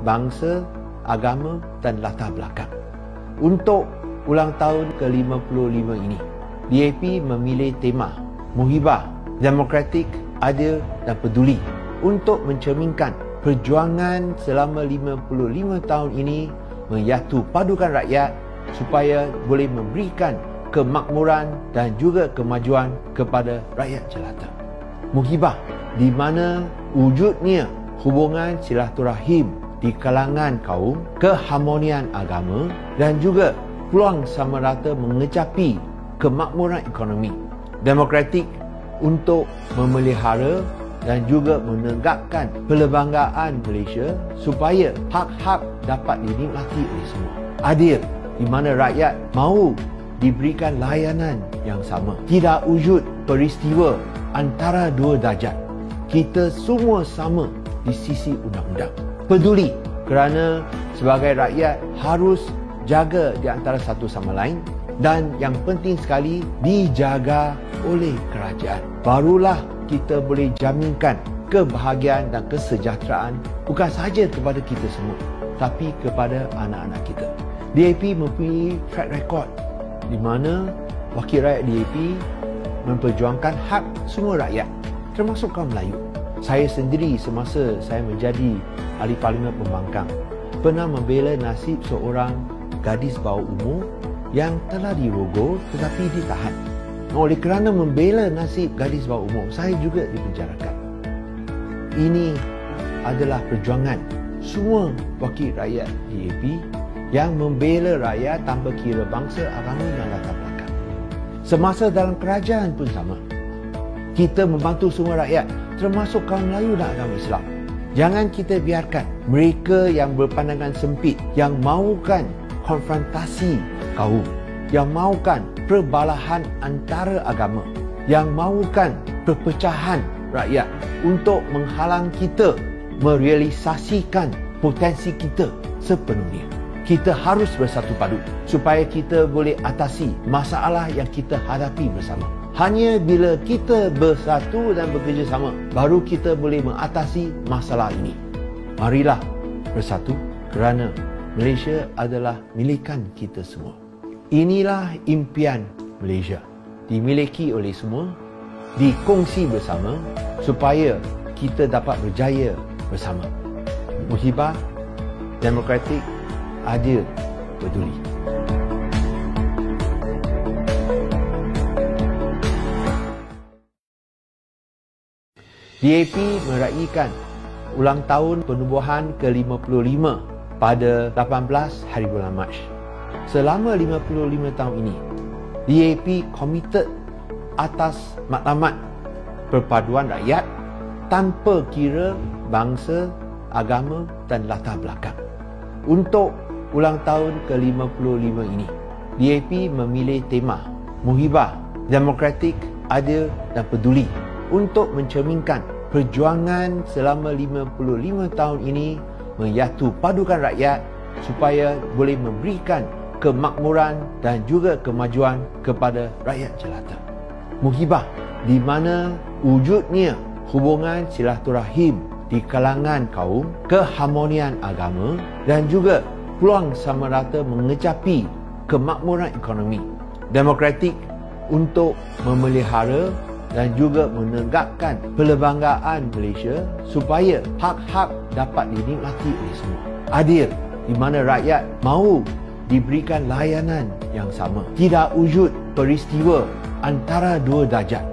bangsa, agama dan latar belakang. Untuk ulang tahun ke-55 ini, DAP memilih tema Muhibah, Demokratik, Adil dan Peduli untuk mencerminkan perjuangan selama 55 tahun ini menyatu padukan rakyat supaya boleh memberikan kemakmuran dan juga kemajuan kepada rakyat jelata. Muhibah di mana wujudnya hubungan silaturahim di kalangan kaum, keharmonian agama dan juga peluang sama rata mengecapi kemakmuran ekonomi. Demokratik untuk memelihara dan juga menegakkan perlembagaan Malaysia supaya hak-hak dapat dinikmati oleh semua. Adil di mana rakyat mahu diberikan layanan yang sama. Tidak wujud peristiwa antara dua darjat. Kita semua sama di sisi undang-undang. Peduli kerana sebagai rakyat harus jaga di antara satu sama lain dan yang penting sekali dijaga oleh kerajaan. Barulah kita boleh jaminkan kebahagiaan dan kesejahteraan bukan sahaja kepada kita semua tapi kepada anak-anak kita. DAP mempunyai track record di mana wakil rakyat DAP memperjuangkan hak semua rakyat termasuk kaum Melayu. Saya sendiri semasa saya menjadi ahli parlimen pembangkang pernah membela nasib seorang gadis bawah umur yang telah dirogol tetapi ditahan. Oleh kerana membela nasib gadis bawah umur, saya juga dipenjarakan. Ini adalah perjuangan semua wakil rakyat DAP yang membela rakyat tanpa kira bangsa, agama dan latar belakang. Semasa dalam kerajaan pun sama. Kita membantu semua rakyat termasuk kaum Melayu dan agama Islam. Jangan kita biarkan mereka yang berpandangan sempit, yang mahukan konfrontasi kaum, yang mahukan perbalahan antara agama, yang mahukan perpecahan rakyat untuk menghalang kita merealisasikan potensi kita sepenuhnya. Kita harus bersatu padu supaya kita boleh atasi masalah yang kita hadapi bersama. Hanya bila kita bersatu dan bekerjasama, baru kita boleh mengatasi masalah ini. Marilah bersatu kerana Malaysia adalah milikan kita semua. Inilah impian Malaysia, dimiliki oleh semua, dikongsi bersama supaya kita dapat berjaya bersama. Muhibah, Demokratik, Adil, Peduli. DAP meraihkan ulang tahun penubuhan ke-55 pada 18 hari bulan Mac. Selama 55 tahun ini, DAP komited atas matlamat perpaduan rakyat tanpa kira bangsa, agama dan latar belakang. Untuk ulang tahun ke-55 ini, DAP memilih tema Muhibah, Demokratik, Adil dan Peduli untuk mencerminkan perjuangan selama 55 tahun ini menyatu padukan rakyat supaya boleh memberikan kemakmuran dan juga kemajuan kepada rakyat jelata. Muhibah di mana wujudnya hubungan silaturahim di kalangan kaum, keharmonian agama dan juga peluang sama rata mengecapi kemakmuran ekonomi. Demokratik untuk memelihara dan juga menegakkan perlembagaan Malaysia supaya hak-hak dapat dinikmati oleh semua. Adil di mana rakyat mahu diberikan layanan yang sama. Tidak wujud peristiwa antara dua darjat.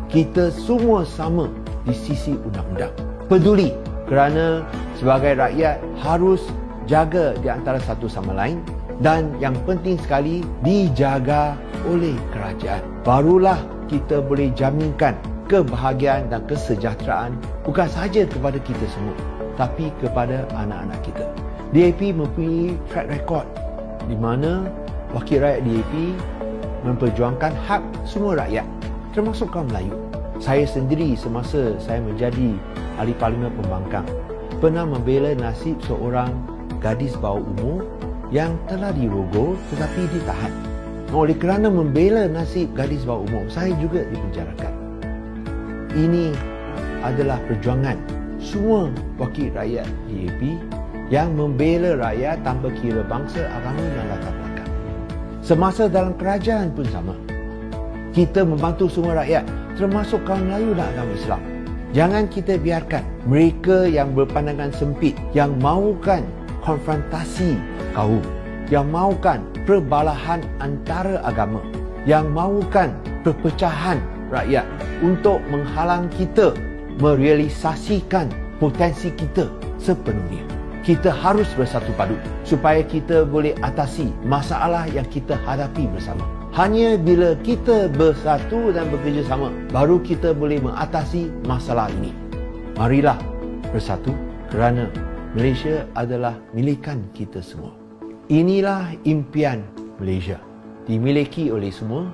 Kita semua sama di sisi undang-undang. Peduli kerana sebagai rakyat harus jaga di antara satu sama lain dan yang penting sekali dijaga oleh kerajaan. Barulah kita boleh jaminkan kebahagiaan dan kesejahteraan bukan sahaja kepada kita semua tapi kepada anak-anak kita. DAP mempunyai track record di mana wakil rakyat DAP memperjuangkan hak semua rakyat termasuk kaum Melayu. Saya sendiri semasa saya menjadi ahli parlimen pembangkang pernah membela nasib seorang gadis bawah umur yang telah dirogol tetapi ditahan. Oleh kerana membela nasib gadis bawah umur, saya juga dipenjarakan. Ini adalah perjuangan semua wakil rakyat DAP yang membela rakyat tanpa kira bangsa, agama dan latar belakang. Semasa dalam kerajaan pun sama. Kita membantu semua rakyat, termasuk kaum Melayu dan agama Islam. Jangan kita biarkan mereka yang berpandangan sempit, yang mahukan konfrontasi kaum, yang mahukan perbalahan antara agama, yang mahukan perpecahan rakyat untuk menghalang kita merealisasikan potensi kita sepenuhnya. Kita harus bersatu padu supaya kita boleh atasi masalah yang kita hadapi bersama. Hanya bila kita bersatu dan bekerjasama, baru kita boleh mengatasi masalah ini. Marilah bersatu kerana Malaysia adalah milikan kita semua. Inilah impian Malaysia. Dimiliki oleh semua,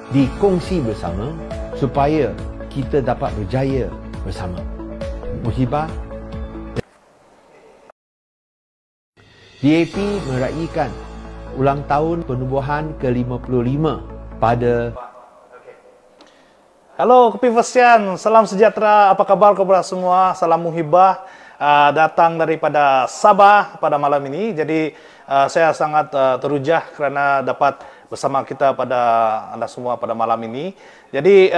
dikongsi bersama supaya kita dapat berjaya bersama. Muhibah. DAP meraihkan ulang tahun penubuhan ke-55 pada... Halo Kepiversian, salam sejahtera, apa kabar kepada semua? Salam Muhibah, datang daripada Sabah pada malam ini. Jadi saya sangat terujah kerana dapat bersama kita pada anda semua pada malam ini. Jadi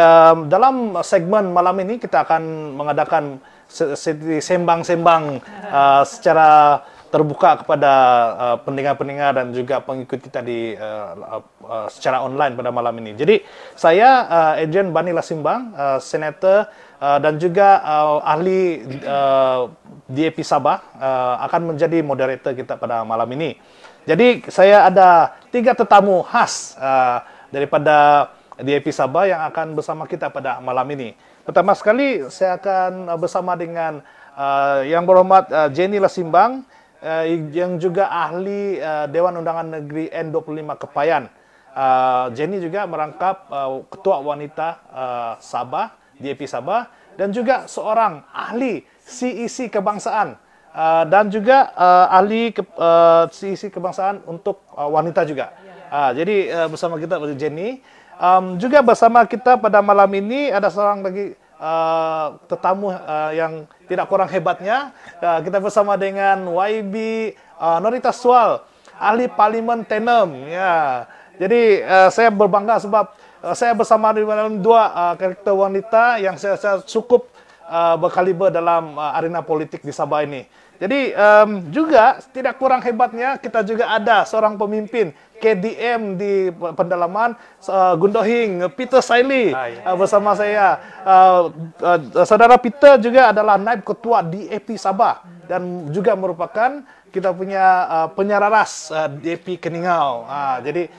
dalam segmen malam ini kita akan mengadakan sembang-sembang secara terbuka kepada pendengar-pendengar dan juga pengikut kita di secara online pada malam ini. Jadi saya Adrian Bani Lasimbang, senator dan juga ahli DAP Sabah akan menjadi moderator kita pada malam ini. Jadi saya ada 3 tetamu khas daripada DAP Sabah yang akan bersama kita pada malam ini. Pertama sekali saya akan bersama dengan yang berhormat Jenny Lasimbang, yang juga ahli Dewan Undangan Negeri N25 Kepayan. Jenny juga merangkap Ketua Wanita Sabah, DAP Sabah, dan juga seorang ahli CEC Kebangsaan dan juga ahli CEC Kebangsaan untuk wanita juga. Jadi bersama kita Jenny. Juga bersama kita pada malam ini ada seorang lagi tetamu yang tidak kurang hebatnya. Kita bersama dengan YB Norita Swal, ahli Parlimen Tenem. Ya. Jadi saya berbangga sebab saya bersama dengan 2 karakter wanita yang saya cukup berkaliber dalam arena politik di Sabah ini. Jadi juga tidak kurang hebatnya kita juga ada seorang pemimpin KDM di pendalaman, Gundohing Peter Saili bersama saya. Saudara Peter juga adalah naib ketua DAP Sabah dan juga merupakan kita punya penyararas DAP Keningau. Jadi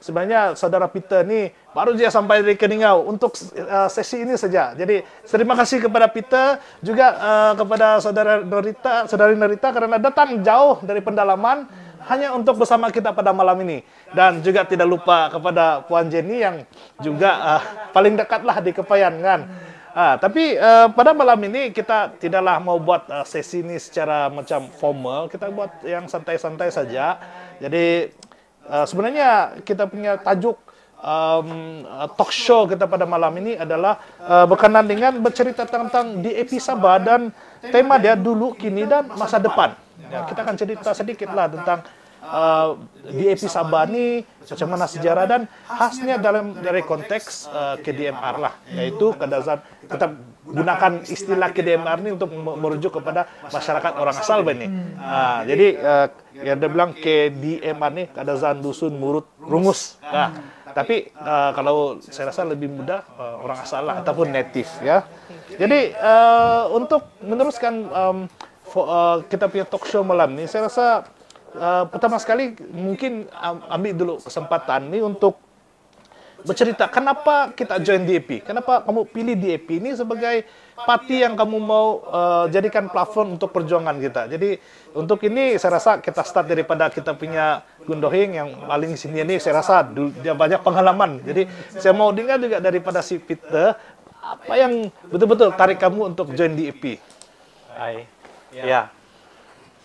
sebenarnya saudara Peter ni baru dia sampai dari Keningau untuk sesi ini saja. Jadi terima kasih kepada Peter, juga kepada saudari Norita kerana datang jauh dari pendalaman hanya untuk bersama kita pada malam ini. Dan juga tidak lupa kepada Puan Jenny yang juga paling dekatlah di Kepayan kan. Tapi pada malam ini kita tidaklah mau buat sesi ini secara macam formal, kita buat yang santai-santai saja. Jadi sebenarnya kita punya tajuk talk show kita pada malam ini adalah berkenaan dengan bercerita tentang DAP Sabah dan tema dia dulu, kini dan masa depan. Ya, kita akan cerita sedikitlah tentang DAP Sabah ni macam mana sejarah dan khasnya dari konteks KDMR lah, yaitu kadazan kita gunakan istilah KDMR ni untuk merujuk kepada masyarakat orang asal ini. Jadi yang dia bilang KDMR ni kadazan dusun murut rungus. Tapi kalau saya rasa lebih mudah orang asal lah ataupun native ya. Jadi untuk meneruskan kita punya talk show malam ni, saya rasa pertama sekali mungkin ambil dulu kesempatan ni untuk bercerita kenapa kita join DAP, kenapa kamu pilih DAP ini sebagai parti yang kamu mau jadikan plafon untuk perjuangan kita. Jadi untuk ini saya rasa kita start daripada kita punya Gundohing yang paling sini ini, saya rasa dia banyak pengalaman. Jadi saya mau dengar juga daripada si Peter, apa yang betul-betul tarik kamu untuk join DAP? Hai. Ya.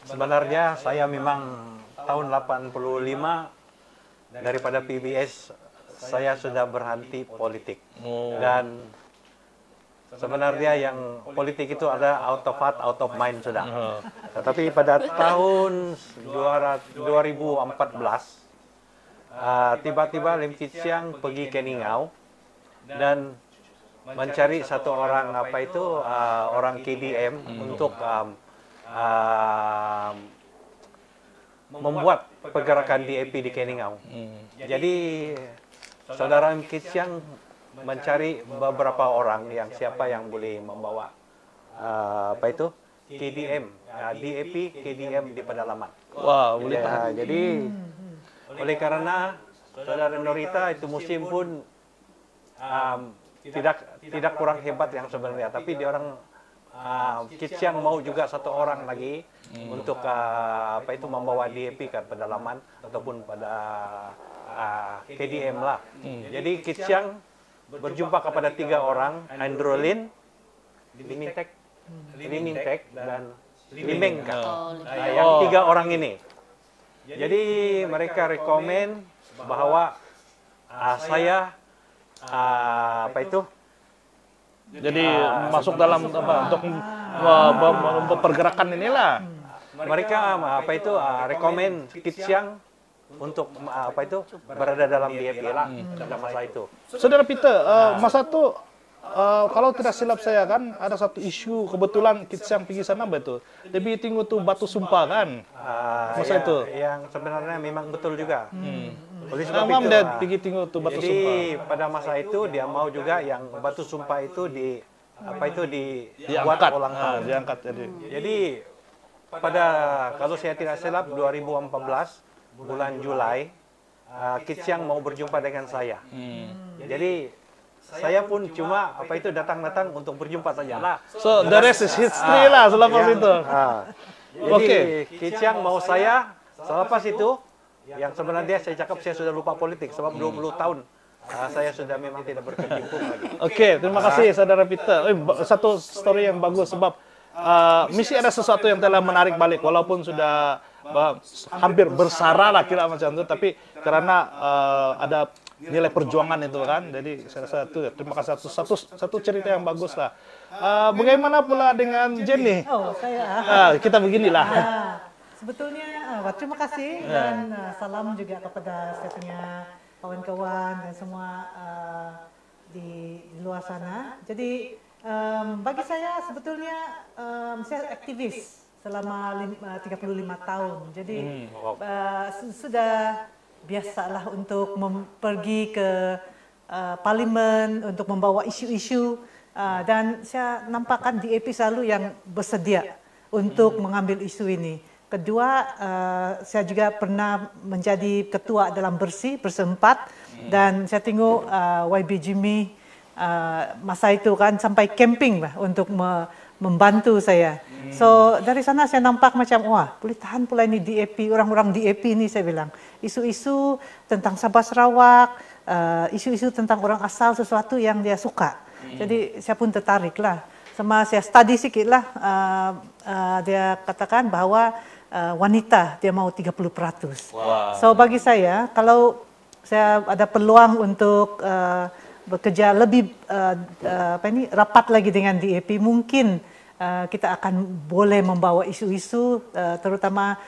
Sebenarnya saya memang tahun 85 daripada PBS saya sudah berhenti politik. Dan sebenarnya yang politik itu ada out of heart, out of mind sudah. Tetapi pada tahun 2014, tiba-tiba Lim Kit Siang pergi ke Ningau dan mencari satu orang orang KDM untuk membuat pergerakan DAP di Keningau. Jadi saudara Lim Kit Siang mencari beberapa orang yang siapa yang boleh membawa KDM, DAP KDM di pedalaman. Wah, boleh Ya, jadi oleh karena saudara Norita itu musim pun tidak kurang hebat yang sebenarnya, tapi dia orang Kit Siang mau juga satu orang lagi untuk membawa DAP ke pedalaman ataupun pada KDM lah. Jadi Kit Siang berjumpa kepada 3 orang, Andrew Lin, Limintek dan Limeng kan. Yang 3 orang ini. Jadi mereka rekomen bahwa saya jadi masuk dalam untuk pergerakan inilah. Mereka rekomen Kit Siang untuk berada dalam DAP lah pada masa itu. Saudara Peter, masa itu kalau tidak silap saya kan ada satu isu kebetulan Kit Siang pergi sana betul. Lebih tinggi tuh batu sumpah kan. Masa itu. Yang sebenarnya memang betul juga. Oleh sebab Imam itu, dia pergi tinggi tuh batu jadi sumpah. pada masa itu dia mau juga yang batu sumpah itu dibuat Diangkat. ulang tahun. Diangkat Jadi pada kalau saya tidak silap 2014 bulan Julai Kit Siang mau berjumpa dengan saya. Jadi saya pun cuma datang untuk berjumpa saja lah. So the rest is history lah selepas itu. Jadi Kit Siang mau saya selepas itu yang sebenarnya saya cakap saya sudah lupa politik sebab 20 tahun saya sudah memang tidak berkecimpung lagi. Oke, terima kasih saudara Peter. Satu story yang bagus sebab mesti ada sesuatu yang telah menarik balik walaupun sudah hampir bersara lah kira macam itu, tapi karena ada nilai perjuangan itu kan, jadi saya rasa itu terima kasih satu cerita yang bagus lah. Bagaimana pula dengan Jenny? Oh, saya. Kita beginilah. Sebetulnya terima kasih dan salam juga kepada saya punya kawan-kawan dan semua di luar sana. Jadi bagi saya sebetulnya saya aktivis selama 35 tahun. Jadi sudah biasalah untuk pergi ke parlimen untuk membawa isu-isu dan saya nampakkan DAP selalu yang bersedia untuk mengambil isu ini. Kedua, saya juga pernah menjadi ketua dalam Bersempat dan saya tengok YB Jimmy masa itu kan sampai camping lah untuk membantu saya. So dari sana saya nampak macam wah boleh tahan pula ini DAP, orang-orang DAP ini saya bilang. Isu-isu tentang Sabah Sarawak, isu-isu tentang orang asal sesuatu yang dia suka. Jadi saya pun tertarik lah. Sama saya study sikit lah, dia katakan bahwa wanita dia mau 30%. Wow. So bagi saya kalau saya ada peluang untuk bekerja lebih rapat lagi dengan DAP, mungkin kita akan boleh membawa isu-isu terutama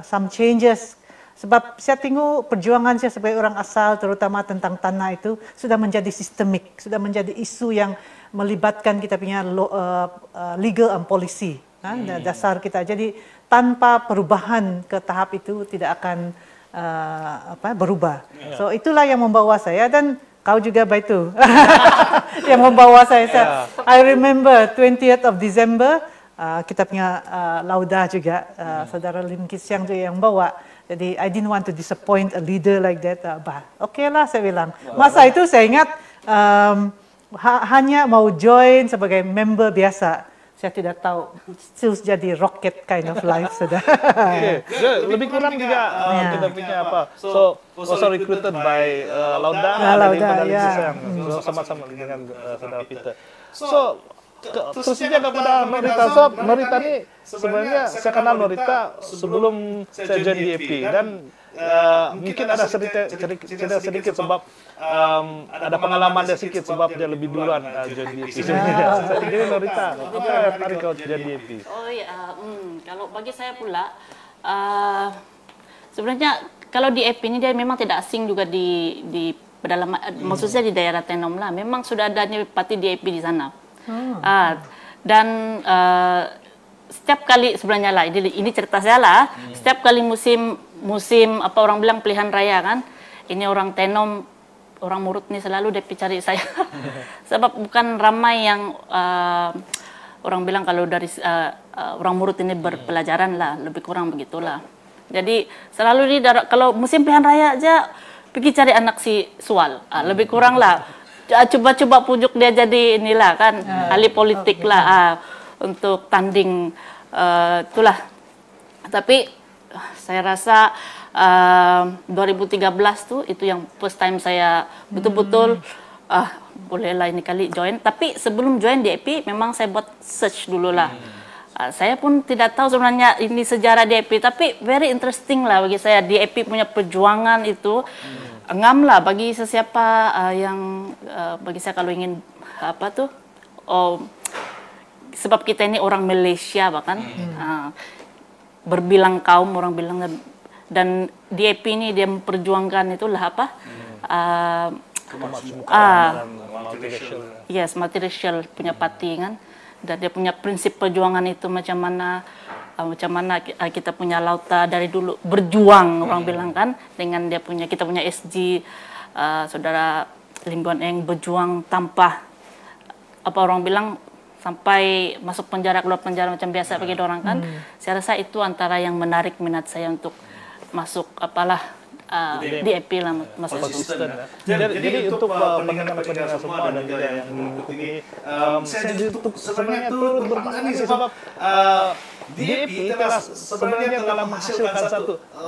some changes. Sebab saya tengok perjuangan saya sebagai orang asal terutama tentang tanah itu sudah menjadi sistemik, sudah menjadi isu yang melibatkan kita punya legal and policy. Dasar kita. Jadi tanpa perubahan ke tahap itu tidak akan berubah. So itulah yang membawa saya dan kau juga itu yang membawa saya. I remember 20th of December kita punya lauda juga saudara Lim Kit Siang juga yang bawa. Jadi I didn't want to disappoint a leader like that. Okay lah saya bilang. Masa itu saya ingat hanya mau join sebagai member biasa. Saya tidak tahu, still jadi rocket kind of life sudah. Lebih kurang juga kita punya apa? So also recruited by Lauda, Lauda, sama-sama dengan saudara Peter. So terusnya kepada Norita. So, Norita ini sebenarnya saya kenal Norita sebelum saya join DAP dan mungkin ada cerita sedikit sebab ada pengalaman dia sedikit sebab dia lebih duluan join DAP. Jadi Norita, apa yang tarik kau join DAP? Oh ya, kalau bagi saya pula sebenarnya kalau DAP ini dia memang tidak asing juga di pedalaman, maksudnya di daerah Tenom lah. Memang sudah adanya parti DAP di sana. Dan setiap kali sebenarnya lah ini cerita saya lah. Setiap kali musim apa orang bilang pilihan raya kan, ini orang Tenom, orang Murut nih selalu DP cari saya. Sebab bukan ramai yang orang bilang kalau dari orang Murut ini berpelajaran lah, lebih kurang begitulah. Jadi selalu kalau musim pilihan raya aja pergi cari anak si Sual, lebih kurang lah. Coba-coba pujuk dia jadi inilah kan, ahli politik lah untuk tanding itulah. Tapi saya rasa 2013 tuh itu yang first time saya betul-betul bolehlah ini kali join. Tapi sebelum join DAP memang saya buat search dulu lah. Saya pun tidak tahu sebenarnya ini sejarah DAP, tapi very interesting lah bagi saya. DAP punya perjuangan itu ngam lah bagi sesiapa yang bagi saya kalau ingin apa tuh, sebab kita ini orang Malaysia bahkan berbilang kaum orang bilang, dan DAP ini dia memperjuangkan itulah apa yes, multiracial punya parti kan. Dan dia punya prinsip perjuangan itu macam mana kita punya Lauta dari dulu berjuang orang bilang kan, dengan dia punya, kita punya SG saudara Lim Guan Eng berjuang tanpa apa orang bilang sampai masuk penjara keluar penjara macam biasa bagi orang kan. Saya rasa itu antara yang menarik minat saya untuk masuk apalah DAP lah masuk konsisten. Jadi untuk pendengar semua dan juga yang mengikuti, saya sebenarnya turut bertanya sebab DAP sebenarnya telah menghasilkan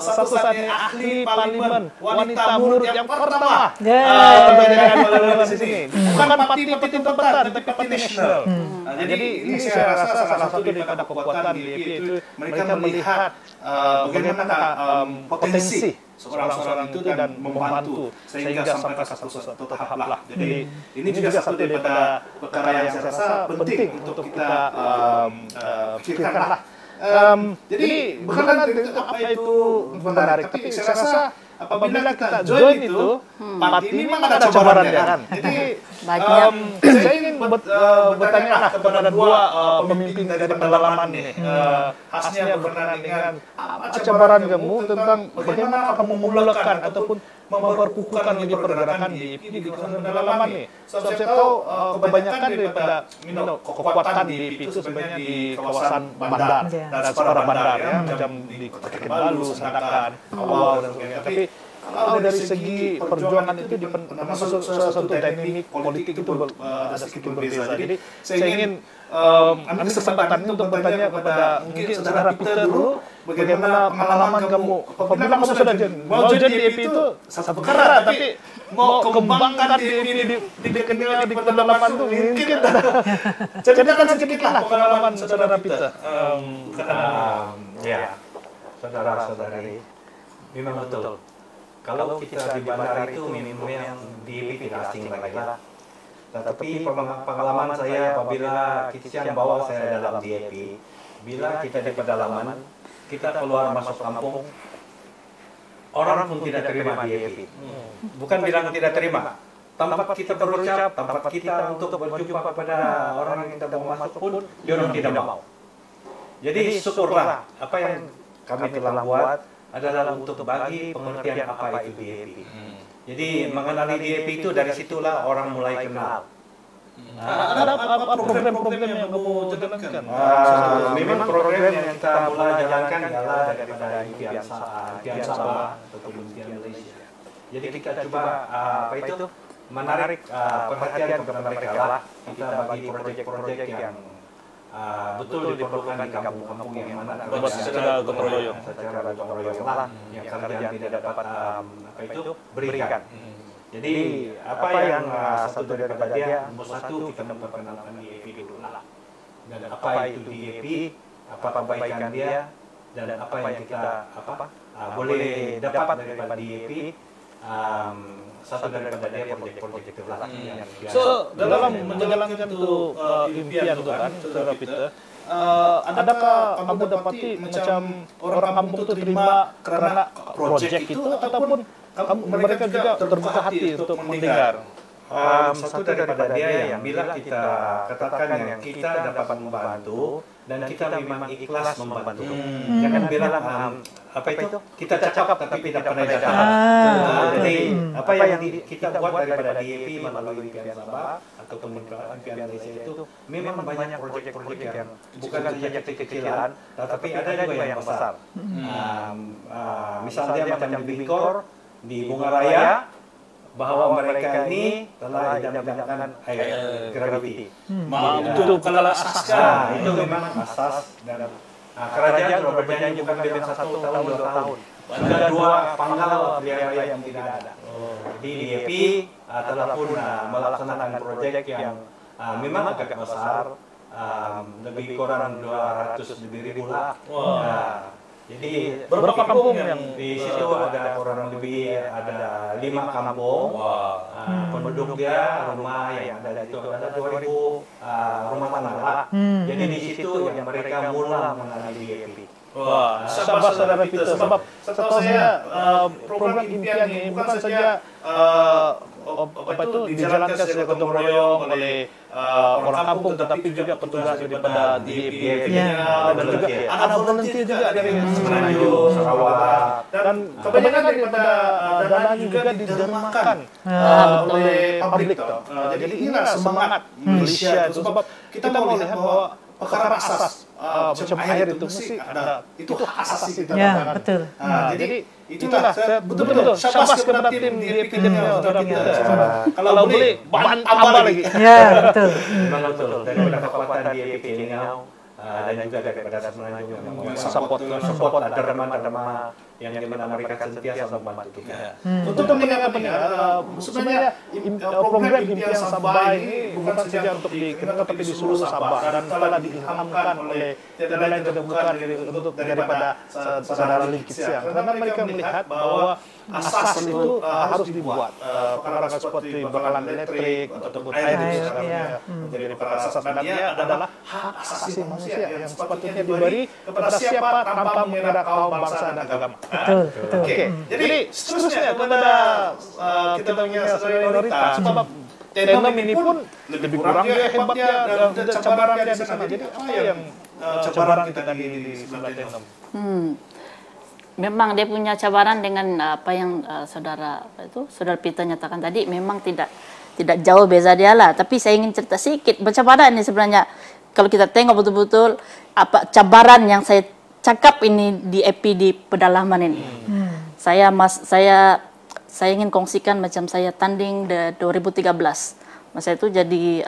satu-satunya ahli parlimen wanita Murut yang pertama di sini. Bukan parti tempatan, tapi parti nasional. Jadi ini saya rasa salah satu daripada kekuatan DAP itu mereka melihat bagaimana potensi seorang itu dan membantu sehingga sampai ke satu tahap lah. Jadi ini juga satu daripada perkara yang saya rasa penting untuk kita pikirkan lah. Jadi bukan apa itu menarik, tapi saya rasa apabila kita join itu, parti ini memang ada cabarannya kan. Jadi saya ingin bertanya lah kepada dua pemimpin dari pendalaman ini. Khasnya berkenaan dengan apa cabaran kamu tentang bagaimana kamu memulakan ataupun memperkukuhkan lagi pergerakan di pendalaman ini. Sebab saya tahu kebanyakan daripada kekuatan di itu sebenarnya di kawasan bandar dan separuh bandar ya, macam di Kota Kinabalu, Sandakan, Awau dan sebagainya. Tapi kalau dari segi perjuangan itu termasuk suatu teknik politik itu ada sedikit berbeda. Jadi saya ingin ambil kesempatan ini untuk bertanya kepada mungkin saudara Peter dulu, bagaimana pengalaman kamu apabila kamu sudah mau jadi DAP itu satu perkara, tapi mau kembangkan DAP di pendalaman itu mungkin ceritakan sedikit lah pengalaman saudara Peter. Ya, saudara-saudari, memang betul. Kalau kita di bandar itu memang DAP tidak asing lagi lah. Tetapi pengalaman saya apabila Kician bawa saya dalam DAP, bila kita di pedalaman, kita keluar masuk kampung, orang pun tidak terima DAP. Bukan bilang tidak terima, tempat kita berucap, tempat kita untuk berjumpa pada orang yang kita mau masuk pun, dia orang tidak mau. Jadi syukurlah apa yang kami telah buat adalah untuk bagi pengertian apa itu DAP. Jadi mengenali DAP itu dari situlah orang mulai kenal. Ada apa program-program yang kamu jalankan? Memang program yang kita mulai jalankan adalah daripada impian Sabah ataupun impian Malaysia. Jadi kita coba apa itu menarik perhatian kepada mereka lah. Kita bagi proyek-proyek yang betul diperlukan di kampung-kampung yang mana secara gotong royong lah yang kerjaan tidak dapat apa itu berikan. Jadi apa yang satu daripada dia, nomor satu kita memperkenalkan DAP dulu lah. Dan apa itu DAP, apa kebaikan dia, dan apa yang kita boleh dapat daripada DAP. Satu daripada dia projek-projek itu lah. So dalam menjalankan itu impian itu kan, Saudara Peter, adakah kamu dapati macam orang kampung itu terima karena projek itu ataupun mereka juga terbuka hati untuk mendengar? Satu daripada dia yang bila kita katakan yang kita dapat membantu dan kita memang ikhlas membantu. Jangan bilang apa itu kita cakap tapi tidak pernah jalan. Jadi apa yang kita buat daripada DAP melalui impian Sabah ataupun impian Malaysia itu memang banyak proyek-proyek yang bukan saja kecil-kecilan, tetapi ada juga yang besar. Misalnya macam di Bingkor, di Bunga Raya, bahwa mereka ini telah didapatkan gravity. Itu kalau asasnya itu memang asas dan kerajaan berjanji bukan dalam 1 tahun 2 tahun. Ada 2 pangkal biaya yang tidak ada. Jadi DAP telah pun melaksanakan proyek yang memang agak besar, lebih kurang 200.000 lah. Jadi berapa kampung yang di situ ada kurang lebih ada 5 kampung. Penduduk dia rumah yang ada itu ada 2.000 rumah tanah lah. Jadi di situ yang mereka mula mengenali DAP. Wah, Saudara Peter, sebab setahu saya program impian ini bukan saja apa itu dijalankan secara gotong royong oleh orang kampung, tetapi juga petugas daripada DAP dan juga anak volunteer juga dari Semenanjung, Sarawak, dan kebanyakan daripada dana juga didermakan oleh publik. Jadi inilah semangat Malaysia itu, sebab kita mau lihat bahwa perkara asas macam air itu mesti ada, itu asas kita Ya, betul. jadi itulah betul-betul syabas kepada tim DAP Saudara Peter. Kalau boleh tambah lagi. Ya, betul. Memang betul daripada kekuatan DAP Kelingau dan juga daripada Semenanjung yang support derma-derma yang dimana mereka sentiasa membantu kita. Untuk pendengar sebenarnya program impian Sabah ini bukan saja untuk dikenal tapi di seluruh Sabah dan telah diilhamkan oleh tiada lain tiada bukan untuk daripada saudara Lim Kit Siang, karena mereka melihat bahwa asas itu harus dibuat perkara seperti bakalan elektrik ataupun air itu menjadi perkara asas, dan dia adalah hak asasi manusia yang sepatutnya diberi kepada siapa tanpa mengira kaum, bangsa dan agama. Betul, betul. Oke, jadi seterusnya kepada kita mengingat senioritas, sebab Tenom ini pun lebih kurang dia hebatnya dan cabaran dia di sana. Jadi apa yang cabaran kita di sebelah Tenom? Memang dia punya cabaran dengan apa yang saudara Peter nyatakan tadi, memang tidak jauh beza dia lah. Tapi saya ingin cerita sedikit cabaran ini sebenarnya. Kalau kita tengok betul-betul apa cabaran yang saya cakap ini di DAP di pedalaman ini. Saya ingin kongsikan macam saya tanding 2013. Masa itu jadi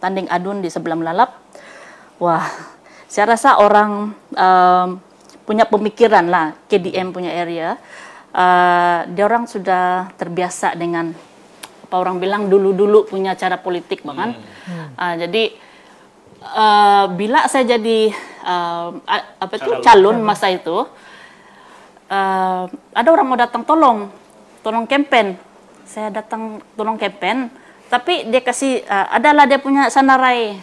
tanding adun di sebelah Melalap. Wah, saya rasa orang punya pemikiran lah, KDM punya area. Dia orang sudah terbiasa dengan apa orang bilang dulu-dulu punya cara politik bahkan. Jadi bila saya jadi calon masa itu, ada orang mau datang tolong campaign. Saya datang tolong campaign, tapi dia kasih adalah dia punya sanarai,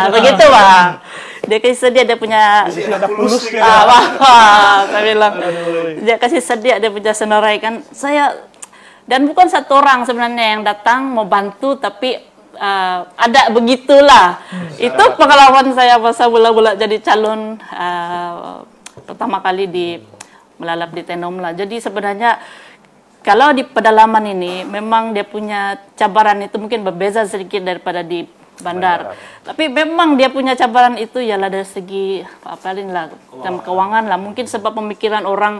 begitu Bang. Dia kasih sedia dia punya saya bilang dia kasih sedia dia punya sanarai kan. Saya dan bukan satu orang sebenarnya yang datang mau bantu, tapi ada begitulah. Itu pengalaman saya masa mula-mula jadi calon pertama kali di Melalap di Tenom lah. Jadi sebenarnya kalau di pedalaman ini memang dia punya cabaran itu mungkin berbeza sedikit daripada di bandar. Tapi memang dia punya cabaran itu ialah dari segi keuangan lah. Mungkin sebab pemikiran orang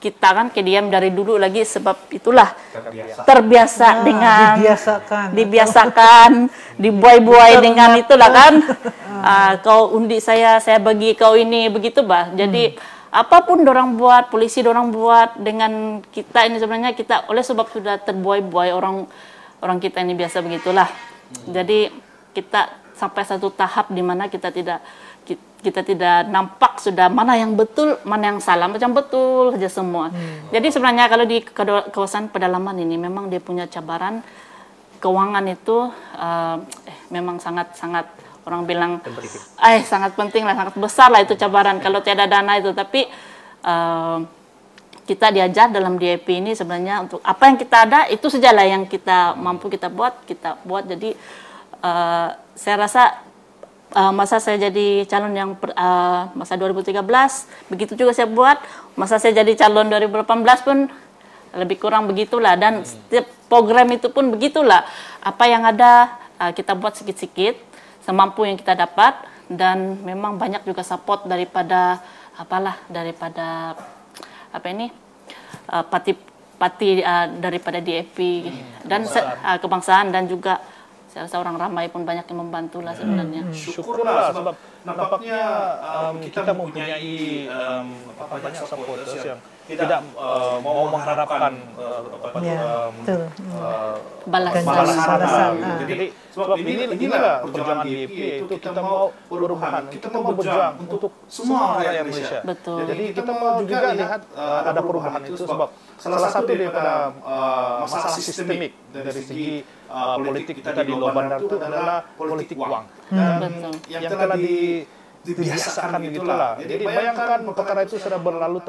kita kan KDM dari dulu lagi, sebab itulah terbiasa dengan dibiasakan dibuai-buai dengan itulah kan. Kau undi saya bagi kau ini begitu bah. Jadi apapun dorang buat, polisi dorang buat dengan kita ini sebenarnya kita oleh sebab sudah terbuai-buai orang kita ini biasa begitulah. Jadi kita sampai satu tahap di mana kita tidak nampak sudah mana yang betul, mana yang salah, macam betul saja semua. Jadi sebenarnya kalau di kawasan pedalaman ini memang dia punya cabaran keuangan itu memang sangat orang bilang sangat penting lah, sangat besar lah itu cabaran kalau tiada dana itu. Tapi kita diajar dalam DAP ini sebenarnya untuk apa yang kita ada itu sajalah yang kita mampu kita buat. Jadi saya rasa masa saya jadi calon yang masa 2013 begitu juga saya buat, masa saya jadi calon 2018 pun lebih kurang begitulah, dan setiap program itu pun begitulah, apa yang ada kita buat sikit-sikit semampu yang kita dapat, dan memang banyak juga support daripada parti daripada DAP dan kebangsaan, dan juga saya rasa orang ramai pun banyak yang membantu lah sebenarnya. Syukurlah, sebab nampaknya kita mempunyai banyak supporters yang tidak mau mengharapkan balasan. Jadi sebab inilah perjuangan DAP, itu kita mau perubahan, kita mau berjuang untuk semua rakyat Malaysia. Betul. Jadi kita mau juga lihat ada perubahan itu, sebab salah satu daripada masalah sistemik dari segi politik kita di luar bandar itu adalah politik uang. Dan yang telah dibiasakan begitulah. Jadi bayangkan perkara itu sudah berlalu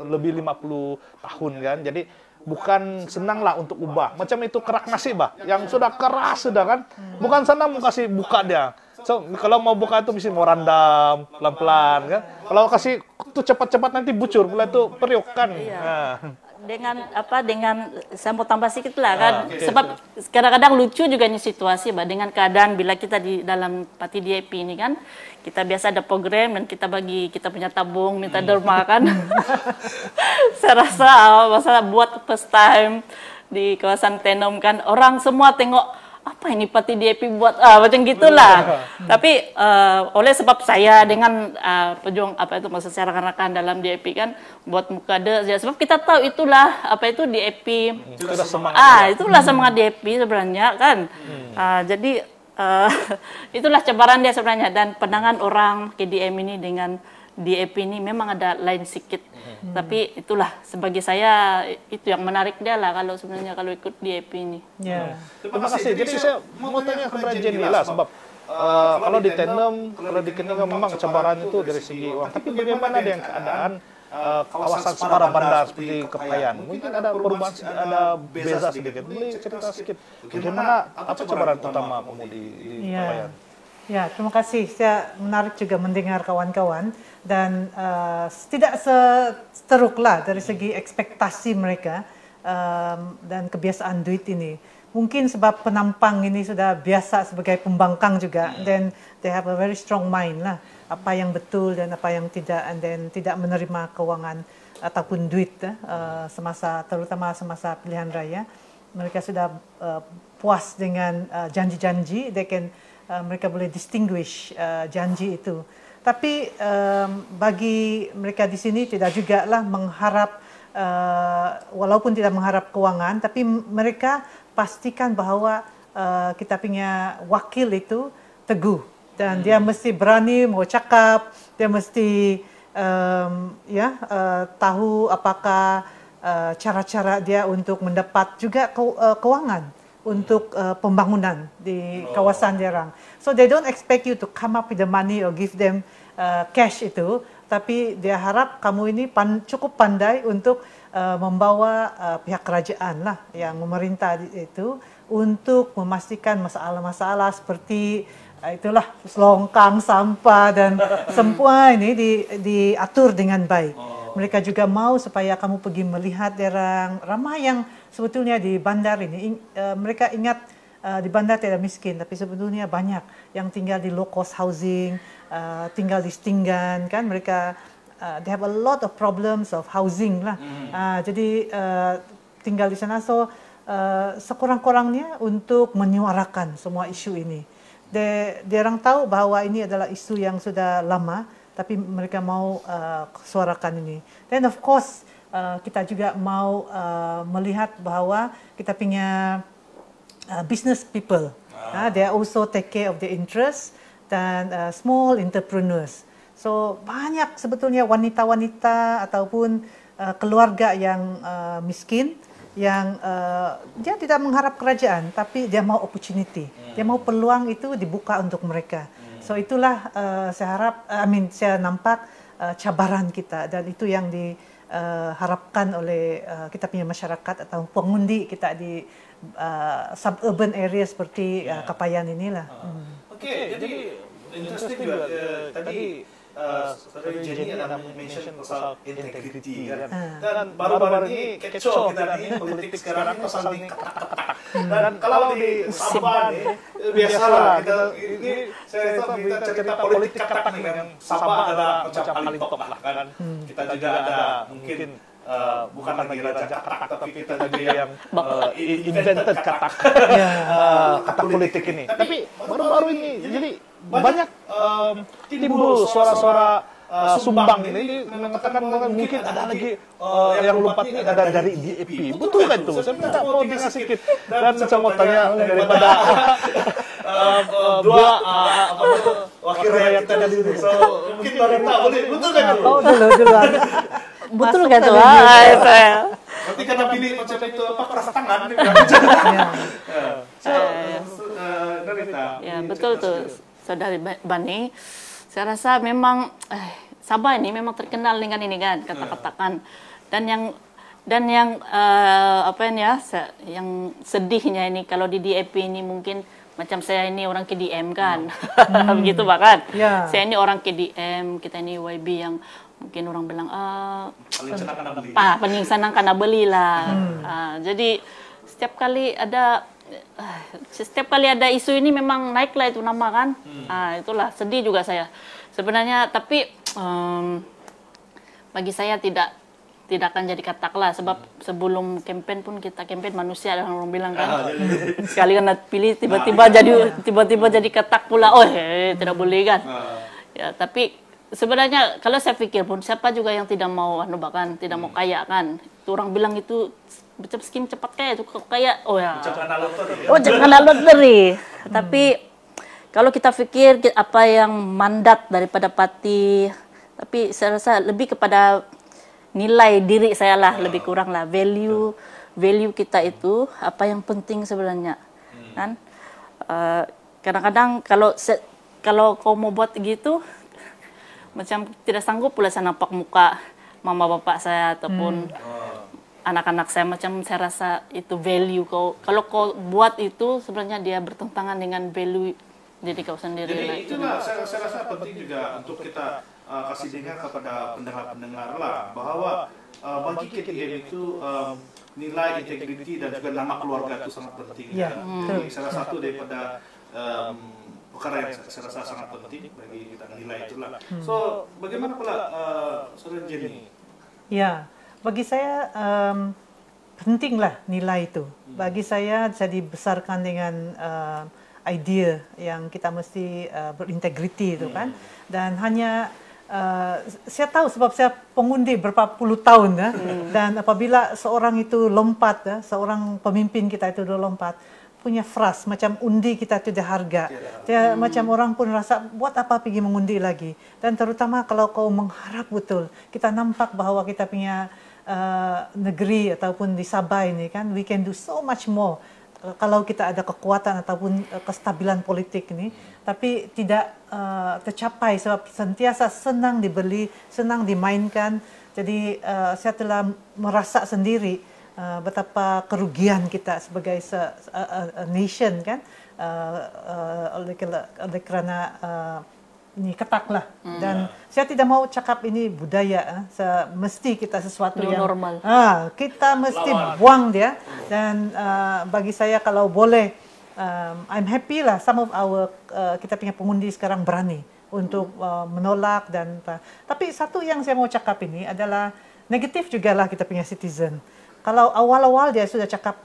lebih 50 tahun kan. Jadi bukan senang lah untuk ubah. Macam itu kerak nasi yang sudah keras sudah kan. Bukan senang mau kasih buka dia. So kalau mau buka itu mesti mau randam pelan-pelan kan. Kalau kasih itu cepat-cepat nanti bucur, mulai itu periuk kan. Iya. Dengan saya mau tambah sedikit lah kan, sebab kadang-kadang lucu juga nih situasi dengan keadaan bila kita di dalam parti DAP ini kan, kita biasa ada program dan kita bagi kita punya tabung minta derma kan. Saya rasa masa buat first time di kawasan Tenom kan, orang semua tengok apa ini parti DAP buat macam gitulah. Tapi oleh sebab saya dengan pejuang maksud saya rakan-rakan dalam DAP kan buat mukada ya, sebab kita tahu itulah DAP. Itulah semangat. Itulah semangat DAP sebenarnya kan. Jadi itulah cabaran dia sebenarnya, dan pandangan orang KDM ini dengan DAP ini memang ada lain sedikit. Tapi itulah sebagai saya itu yang menarik dia lah kalau sebenarnya kalau ikut DAP ini. Ya. Terima kasih. Jadi saya mau tanya kepada Jenny lah, sebab kalau di Tenom, kalau di Keningan memang cabaran itu dari segi uang. Tapi bagaimana dengan keadaan kawasan separa bandar seperti Kepayan? Mungkin ada perubahan, ada beza sedikit. Boleh cerita sedikit bagaimana apa cabaran utama pemudi di Kepayan? Ya, terima kasih. Saya menarik juga mendengar kawan-kawan, dan tidak seteruklah dari segi ekspektasi mereka dan kebiasaan duit ini. Mungkin sebab penampang ini sudah biasa sebagai pembangkang juga, then they have a very strong mind lah, apa yang betul dan apa yang tidak, and then tidak menerima keuangan ataupun duit terutama semasa pilihan raya. Mereka sudah puas dengan janji-janji, mereka boleh distinguish janji itu. Tapi bagi mereka di sini tidak juga lah mengharap, walaupun tidak mengharap keuangan, tapi mereka pastikan bahawa kita punya wakil itu teguh, dan dia mesti berani mau cakap, dia mesti tahu apakah cara-cara dia untuk mendapat juga keuangan untuk pembangunan di kawasan diorang. So they don't expect you to come up with the money or give them cash itu, tapi dia harap kamu ini cukup pandai untuk membawa pihak kerajaan lah, yang memerintah itu, untuk memastikan masalah-masalah seperti itulah selongkang, sampah dan semua ini diatur dengan baik. Mereka juga mau supaya kamu pergi melihat orang ramai yang sebetulnya di bandar ini, mereka ingat di bandar tidak miskin, tapi sebetulnya banyak yang tinggal di low cost housing, tinggal di setinggan kan, mereka they have a lot of problems of housing lah. Jadi tinggal di sana, so sekurang-kurangnya untuk menyuarakan semua isu ini. Dia orang tahu bahawa ini adalah isu yang sudah lama, tapi mereka mau suarakan ini. Then of course kita juga mau melihat bahwa kita punya business people, they also take care of the interest dan small entrepreneurs. So banyak sebetulnya wanita-wanita ataupun keluarga yang miskin yang dia tidak mengharap kerajaan, tapi dia mau opportunity, dia mau peluang itu dibuka untuk mereka. So itulah saya harap, saya nampak cabaran kita, dan itu yang diharapkan oleh kita punya masyarakat atau pengundi kita di suburban area seperti Kapayan inilah. Oke, jadi interesting juga tadi Jenny ada mention pasal integrity kan. Dan baru-baru ini kecoh kita ini politik sekarang pasal ini kata-kata. Dan kalau di Sabah nih biasalah kita ini saya rasa cerita politik kata nih kan. Sabah ada macam paling top lah kan. Kita juga ada mungkin bukan lagi raja katak, tapi kita juga yang invented katak, kata politik ini. Tapi baru-baru ini jadi banyak timbul suara-suara sumbang ini mengatakan mungkin ada lagi yang lompat ini ada dari DAP. Betul kan itu? Saya minta koordinasi sedikit dan saya mau tanya daripada dua wakil rakyat tadi ini. So mungkin Barita boleh betul kan itu? Oh dulu. Betul kan tuh? Nanti karena pilih macam itu apa keras tangan. Ya betul tuh. Saudari Bani, saya rasa memang Sabah ini memang terkenal dengan ini kan, kata-katakan. Dan yang apa ini ya, yang sedihnya ini kalau di DAP ini mungkin macam saya ini orang KDM kan, begitu bahkan. Saya ini orang KDM, kita ini YB yang mungkin orang bilang paling senang karena beli lah. Jadi setiap kali ada isu ini memang naiklah itu nama kan. Itulah sedih juga saya sebenarnya, tapi bagi saya tidak akan jadi kataklah, sebab sebelum kampanye pun kita kampanye manusia, orang bilang kan. Sekali kena pilih tiba-tiba jadi katak pula. Tidak boleh kan. Ya, tapi sebenarnya kalau saya pikir pun siapa juga yang tidak mau bahkan tidak mau kaya kan. Itu orang bilang itu macam skim cepat kaya itu kaya. Jangan loteri. Tapi kalau kita pikir apa yang mandat daripada parti, tapi saya rasa lebih kepada nilai diri saya lah, lebih kurang lah value kita itu apa yang penting sebenarnya kan. Kadang-kadang kalau kau mau buat gitu macam tidak sanggup pula saya nampak muka mama bapak saya ataupun anak-anak saya, macam saya rasa itu value kau. Kalau kau buat itu sebenarnya dia bertentangan dengan value diri kau sendiri. Jadi itulah saya rasa penting juga untuk kita kasih dengar kepada pendengar-pendengar lah bahwa bagi KTM itu nilai integriti dan juga nama keluarga itu sangat penting. Jadi salah satu daripada perkara yang saya rasa sangat penting bagi kita nilai itulah. So bagaimana pula Saudara Jenny? Ya, bagi saya pentinglah nilai itu. Bagi saya dibesarkan dengan idea yang kita mesti berintegriti itu kan. Dan hanya saya tahu sebab saya pengundi berapa puluh tahun ya. Dan apabila seorang itu lompat, seorang pemimpin kita itu lompat, punya frust, macam undi kita tidak harga. Dia macam orang pun rasa buat apa pergi mengundi lagi. Dan terutama kalau kau mengharap betul, kita nampak bahwa kita punya negeri ataupun di Sabah ini kan, we can do so much more kalau kita ada kekuatan ataupun kestabilan politik ini, tapi tidak tercapai sebab sentiasa senang dibeli, senang dimainkan. Jadi saya telah merasa sendiri betapa kerugian kita sebagai nation kan, oleh kerana ini ketak lah. Dan saya tidak mau cakap ini budaya, mesti kita sesuatu yang normal. Kita mesti buang dia. Dan bagi saya kalau boleh, I'm happy lah some of our kita punya pengundi sekarang berani untuk menolak dan tapi satu yang saya mau cakap ini adalah negatif juga lah kita punya citizen. Kalau awal-awal dia sudah cakap,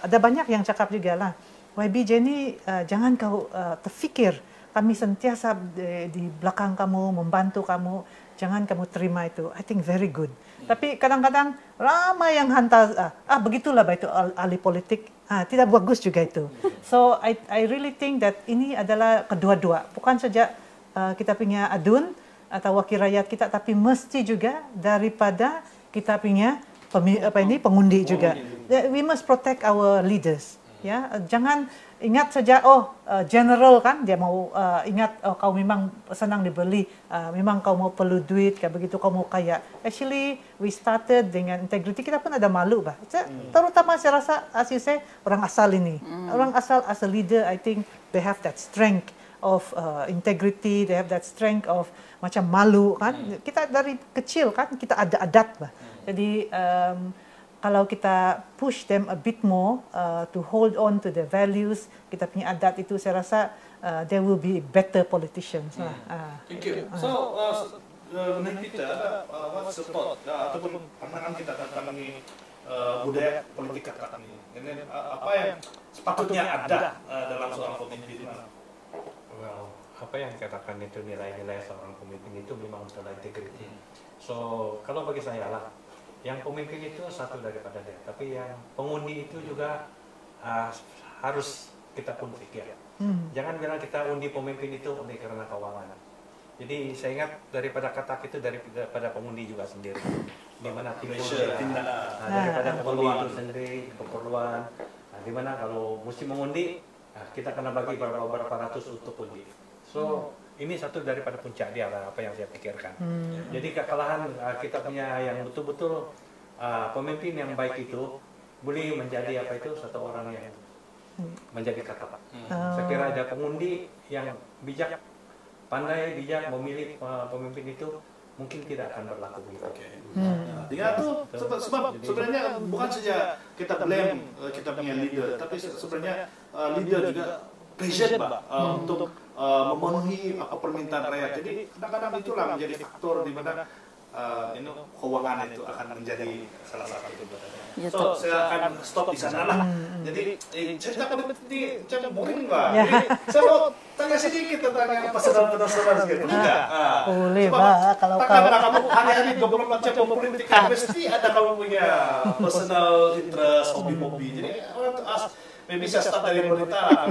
ada banyak yang cakap juga lah, YB Jenny jangan kau terfikir kami sentiasa di belakang kamu, membantu kamu, jangan kamu terima itu. I think very good. Tapi kadang-kadang ramai yang hantar, begitulah itu ahli politik, tidak bagus juga itu. So I really think that ini adalah kedua-dua, bukan saja kita punya adun atau wakil rakyat kita, tapi mesti juga daripada kita punya pengundi juga. We must protect our leaders. Ya, jangan ingat saja general kan dia mau ingat kau memang senang dibeli, memang kau mau perlu duit kayak begitu, kau mau kaya. Actually we started dengan integrity, kita pun ada malu bah. Terutama saya rasa as you say orang asal ini. Orang asal as a leader, I think they have that strength of integrity, they have that strength of macam malu kan. Kita dari kecil kan kita ada adat bah. Jadi kalau kita push them a bit more to hold on to their values, kita punya adat itu, saya rasa there will be better politicians lah. Thank you. So, menurut kita, what's the thought ataupun pandangan kita tentang ini budaya politik kekerasan ini? Ini apa yang sepatutnya ada dalam seorang pemimpin? Well, apa yang dikatakan itu nilai-nilai seorang pemimpin itu memang adalah integrity. So, kalau bagi saya lah, yang pemimpin itu satu daripada dia, tapi yang pengundi itu juga harus kita pun pikir. Jangan bilang kita undi pemimpin itu undi karena keuangan. Jadi saya ingat daripada kata itu daripada pengundi juga sendiri. Di mana timbul daripada pengundi itu sendiri keperluan. Di mana kalau mesti mengundi, kita kena bagi berapa ratus untuk undi. So ini satu daripada puncak dia lah, apa yang saya pikirkan. Jadi kekalahan kita punya yang betul-betul pemimpin yang baik itu boleh menjadi apa itu satu orang yang menjadi kakak. Saya kira ada pengundi yang bijak, pandai bijak memilih pemimpin itu mungkin tidak akan berlaku begitu. Dengan itu sebab sebenarnya bukan saja kita blame kita punya leader, tapi sebenarnya leader juga passion untuk memenuhi permintaan rakyat. Jadi kadang-kadang itulah menjadi faktor di mana keuangan itu akan menjadi salah satu. So saya akan stop di sana lah. Jadi cerita politik ini macam boring lah. Jadi saya mau tanya sedikit tentang yang personal gitu. Enggak. Boleh bah kalau kamu hari-hari 24 jam politik mesti ada kamu punya personal interest, hobi-hobi. Jadi orang tuh bisa start dari wanita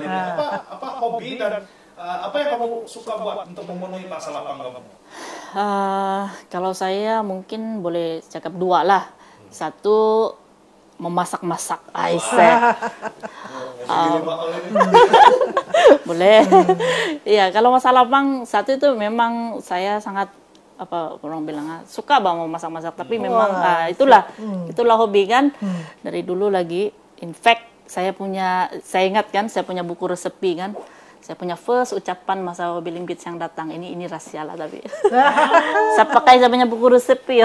apa hobi dan apa yang kamu suka buat untuk memenuhi masa lapang kamu? Kalau saya mungkin boleh cakap dua lah. Satu, memasak-masak. Boleh. Iya, kalau masa lapang satu itu memang saya sangat orang bilang suka mau masak-masak, tapi memang itulah hobi kan. Dari dulu lagi. In fact, saya ingat kan, saya punya buku resepi kan. Saya punya first ucapan masa Bilimbit yang datang ini rahasia lah tapi. Saya pakai saya punya buku resepi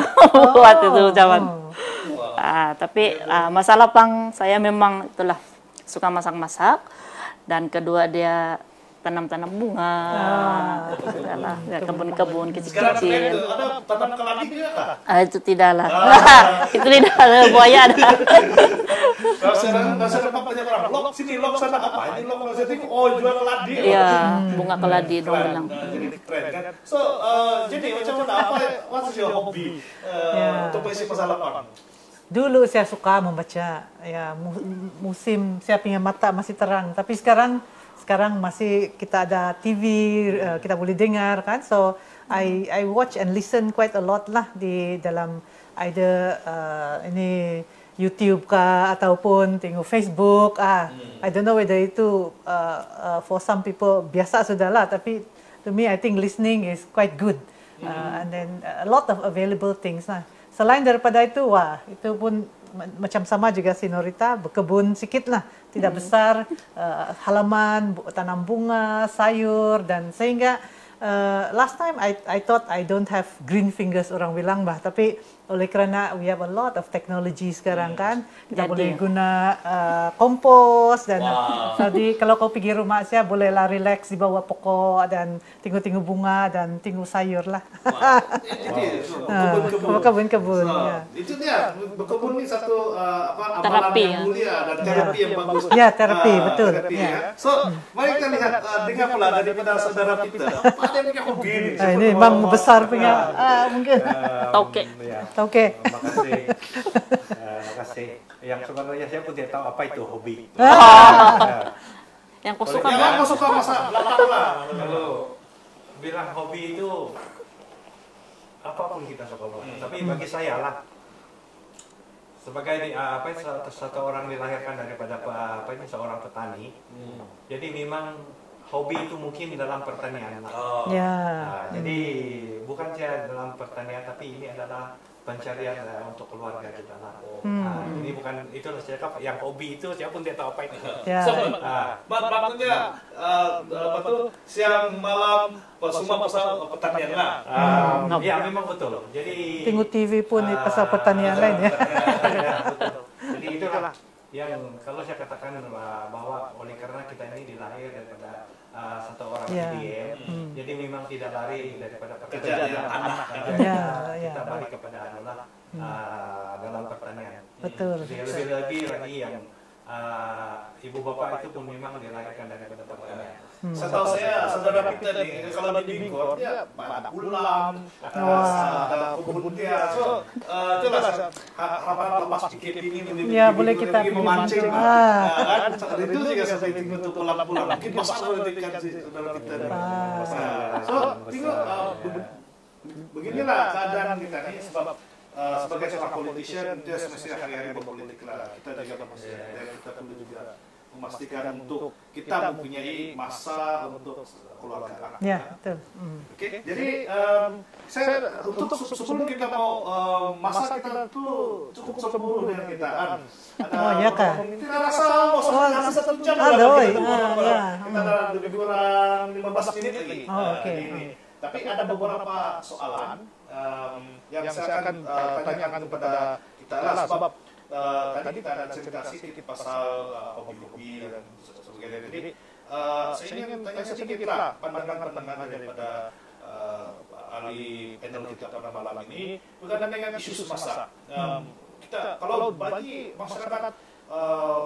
buat itu ucapan. Tapi masa lapang saya memang itulah suka masak-masak, dan kedua dia tanam-tanam bunga, kebun-kebun kecil-kecil. Ada tanam keladi juga? Itu tidaklah. Itu tidak ada, buaya ada. Kalau sekarang banyak orang lok sini, lok sana apa? Ini lok saya tengok, jual keladi. Iya, bunga keladi dong bilang. Jadi keren kan. So jadi macam mana? What's your hobby untuk mengisi masa lapang? Dulu saya suka membaca, ya musim saya punya mata masih terang, tapi sekarang masih kita ada TV, kita boleh dengar kan. So I watch and listen quite a lot lah di dalam either ini YouTube kah ataupun tengok Facebook. I don't know whether itu for some people biasa sudah lah, tapi to me I think listening is quite good. And then a lot of available things lah. Selain daripada itu, itu pun macam sama juga si Norita, berkebun sikit lah, tidak besar, halaman, tanam bunga, sayur, dan sehingga Last time I thought I don't have green fingers orang bilang bah, tapi oleh kerana we have a lot of technology sekarang kan, kita boleh guna kompos dan jadi kalau kau pergi rumah saya bolehlah relax di bawah pokok dan tengok-tengok bunga dan tengok sayur lah. Kebun-kebun. Itu dia, berkebun ini satu amalan Terapi, yang mulia dan terapi yang bagus. Ya, terapi, betul. Terapi, Ya. So, mari kita lihat dengar pula daripada saudara Peter. Apa ada yang punya hobi ini? Ini bang besar punya mungkin. Tauke. Oke. Terima kasih. Yang sebenarnya saya pun tidak tahu apa itu hobi. Yang kau suka Yang aku suka masa belakang lah. Kalau bilang hobi itu apapun kita suka buat. Tapi bagi saya lah, sebagai satu orang dilahirkan daripada seorang petani, jadi memang hobi itu mungkin dalam pertanian. Ya. Jadi bukan saja dalam pertanian, tapi ini adalah pencarian untuk keluarga kita lah. Ini bukan itulah saya cakap yang hobi itu saya pun tidak tahu apa itu. Ya. Maksudnya apa tuh siang malam semua pasal pertanian lah. Ya memang betul. Jadi Tengok TV pun di pasal pertanian lain ya. Betul. Jadi itulah yang kalau saya katakan bahwa oleh karena kita ini dilahir daripada satu orang IDM, jadi memang tidak lari daripada pekerjaan anak. Kita balik kepada adalah dalam pertanian. Betul. Jadi lebih lagi yang ibu bapak itu pun memang dilahirkan daripada pertanian. Setahu saya saudara Peter nih, kalau di Bingkor dia ada ulam, ada kebun dia. So itulah harapan lepas dikit ini Ya, boleh kita pergi memancing. mancing. Kan itu juga saya tinggal untuk ulam-ulam. Mungkin pasar boleh ikan sih saudara Peter. So tengok beginilah keadaan kita nih sebab sebagai seorang politician dia semestinya hari-hari berpolitik lah. Kita juga kita perlu juga memastikan untuk kita mempunyai masa untuk keluarga. Ya, betul. Oke, jadi saya untuk sebelum kita mau masa kita tuh cukup 10 dengan kita kan. Ya kan? Tidak rasa rasa 1 jam Ada, lah ya. kita ada lebih kurang 15 menit lagi. Oke. Tapi ada beberapa soalan yang saya akan tanyakan kepada kita lah sebab tadi kita ada cerita sedikit pasal hobi-hobi dan sebagainya. Jadi saya ingin tanya sedikit lah pandangan-pandangan daripada ahli panel kita pada malam ini berkaitan dengan isu semasa. Kita kalau bagi masyarakat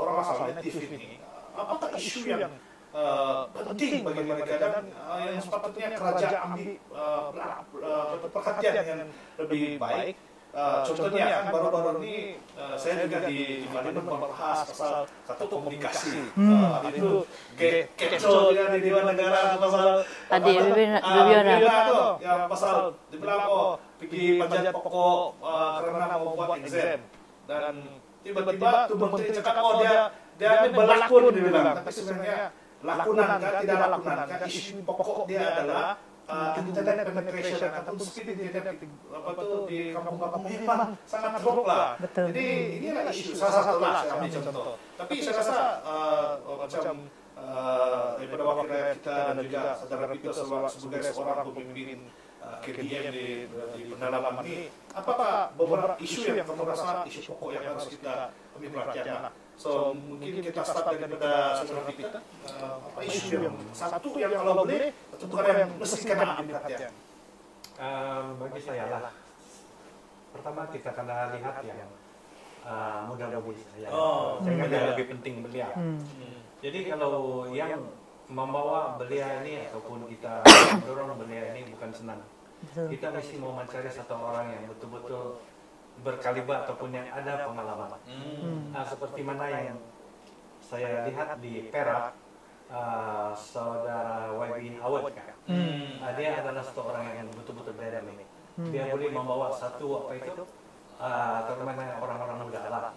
orang asal natif ini, apakah isu yang penting bagi mereka dan yang sepatutnya kerajaan ambil perhatian yang lebih baik? Contohnya kan baru-baru ini saya juga di Parlemen membahas pasal satu komunikasi. Itu kecoh dia di Dewan Negara pasal yang pasal dibilang pergi panjat pokok karena mau buat exam dan tiba-tiba tuh menteri cakap dia berlakon dia bilang, tapi sebenarnya lakunan kan tidak lakunan kan isu pokok dia adalah internet penetration ataupun speed internet apa tuh di kampung-kampung memang sangat drop lah. Betul. Jadi inilah isu salah satu lah saya ambil contoh. Tapi saya rasa macam daripada wakil rakyat kita dan juga saudara Peter sebagai seorang pemimpin KDM di pendalaman ini, apakah beberapa isu yang kamu rasa isu pokok yang harus kita ambil perhatian? So mungkin kita start daripada saudara Peter. Apa isu yang satu yang kalau boleh tentukan yang mesti kita ambil perhatian? Bagi saya lah, pertama kita akan lihat yang muda-mudi saya. Saya lebih penting beliau. Jadi kalau yang membawa beliau ini ataupun kita mendorong beliau ini bukan senang. Kita mesti mau mencari satu orang yang betul-betul berkaliber ataupun yang ada pengalaman. Seperti mana yang saya lihat di Perak, saudara YB Howard kan. Dia adalah satu orang yang betul-betul dynamic. Dia boleh membawa satu apa itu terutama orang-orang muda lah.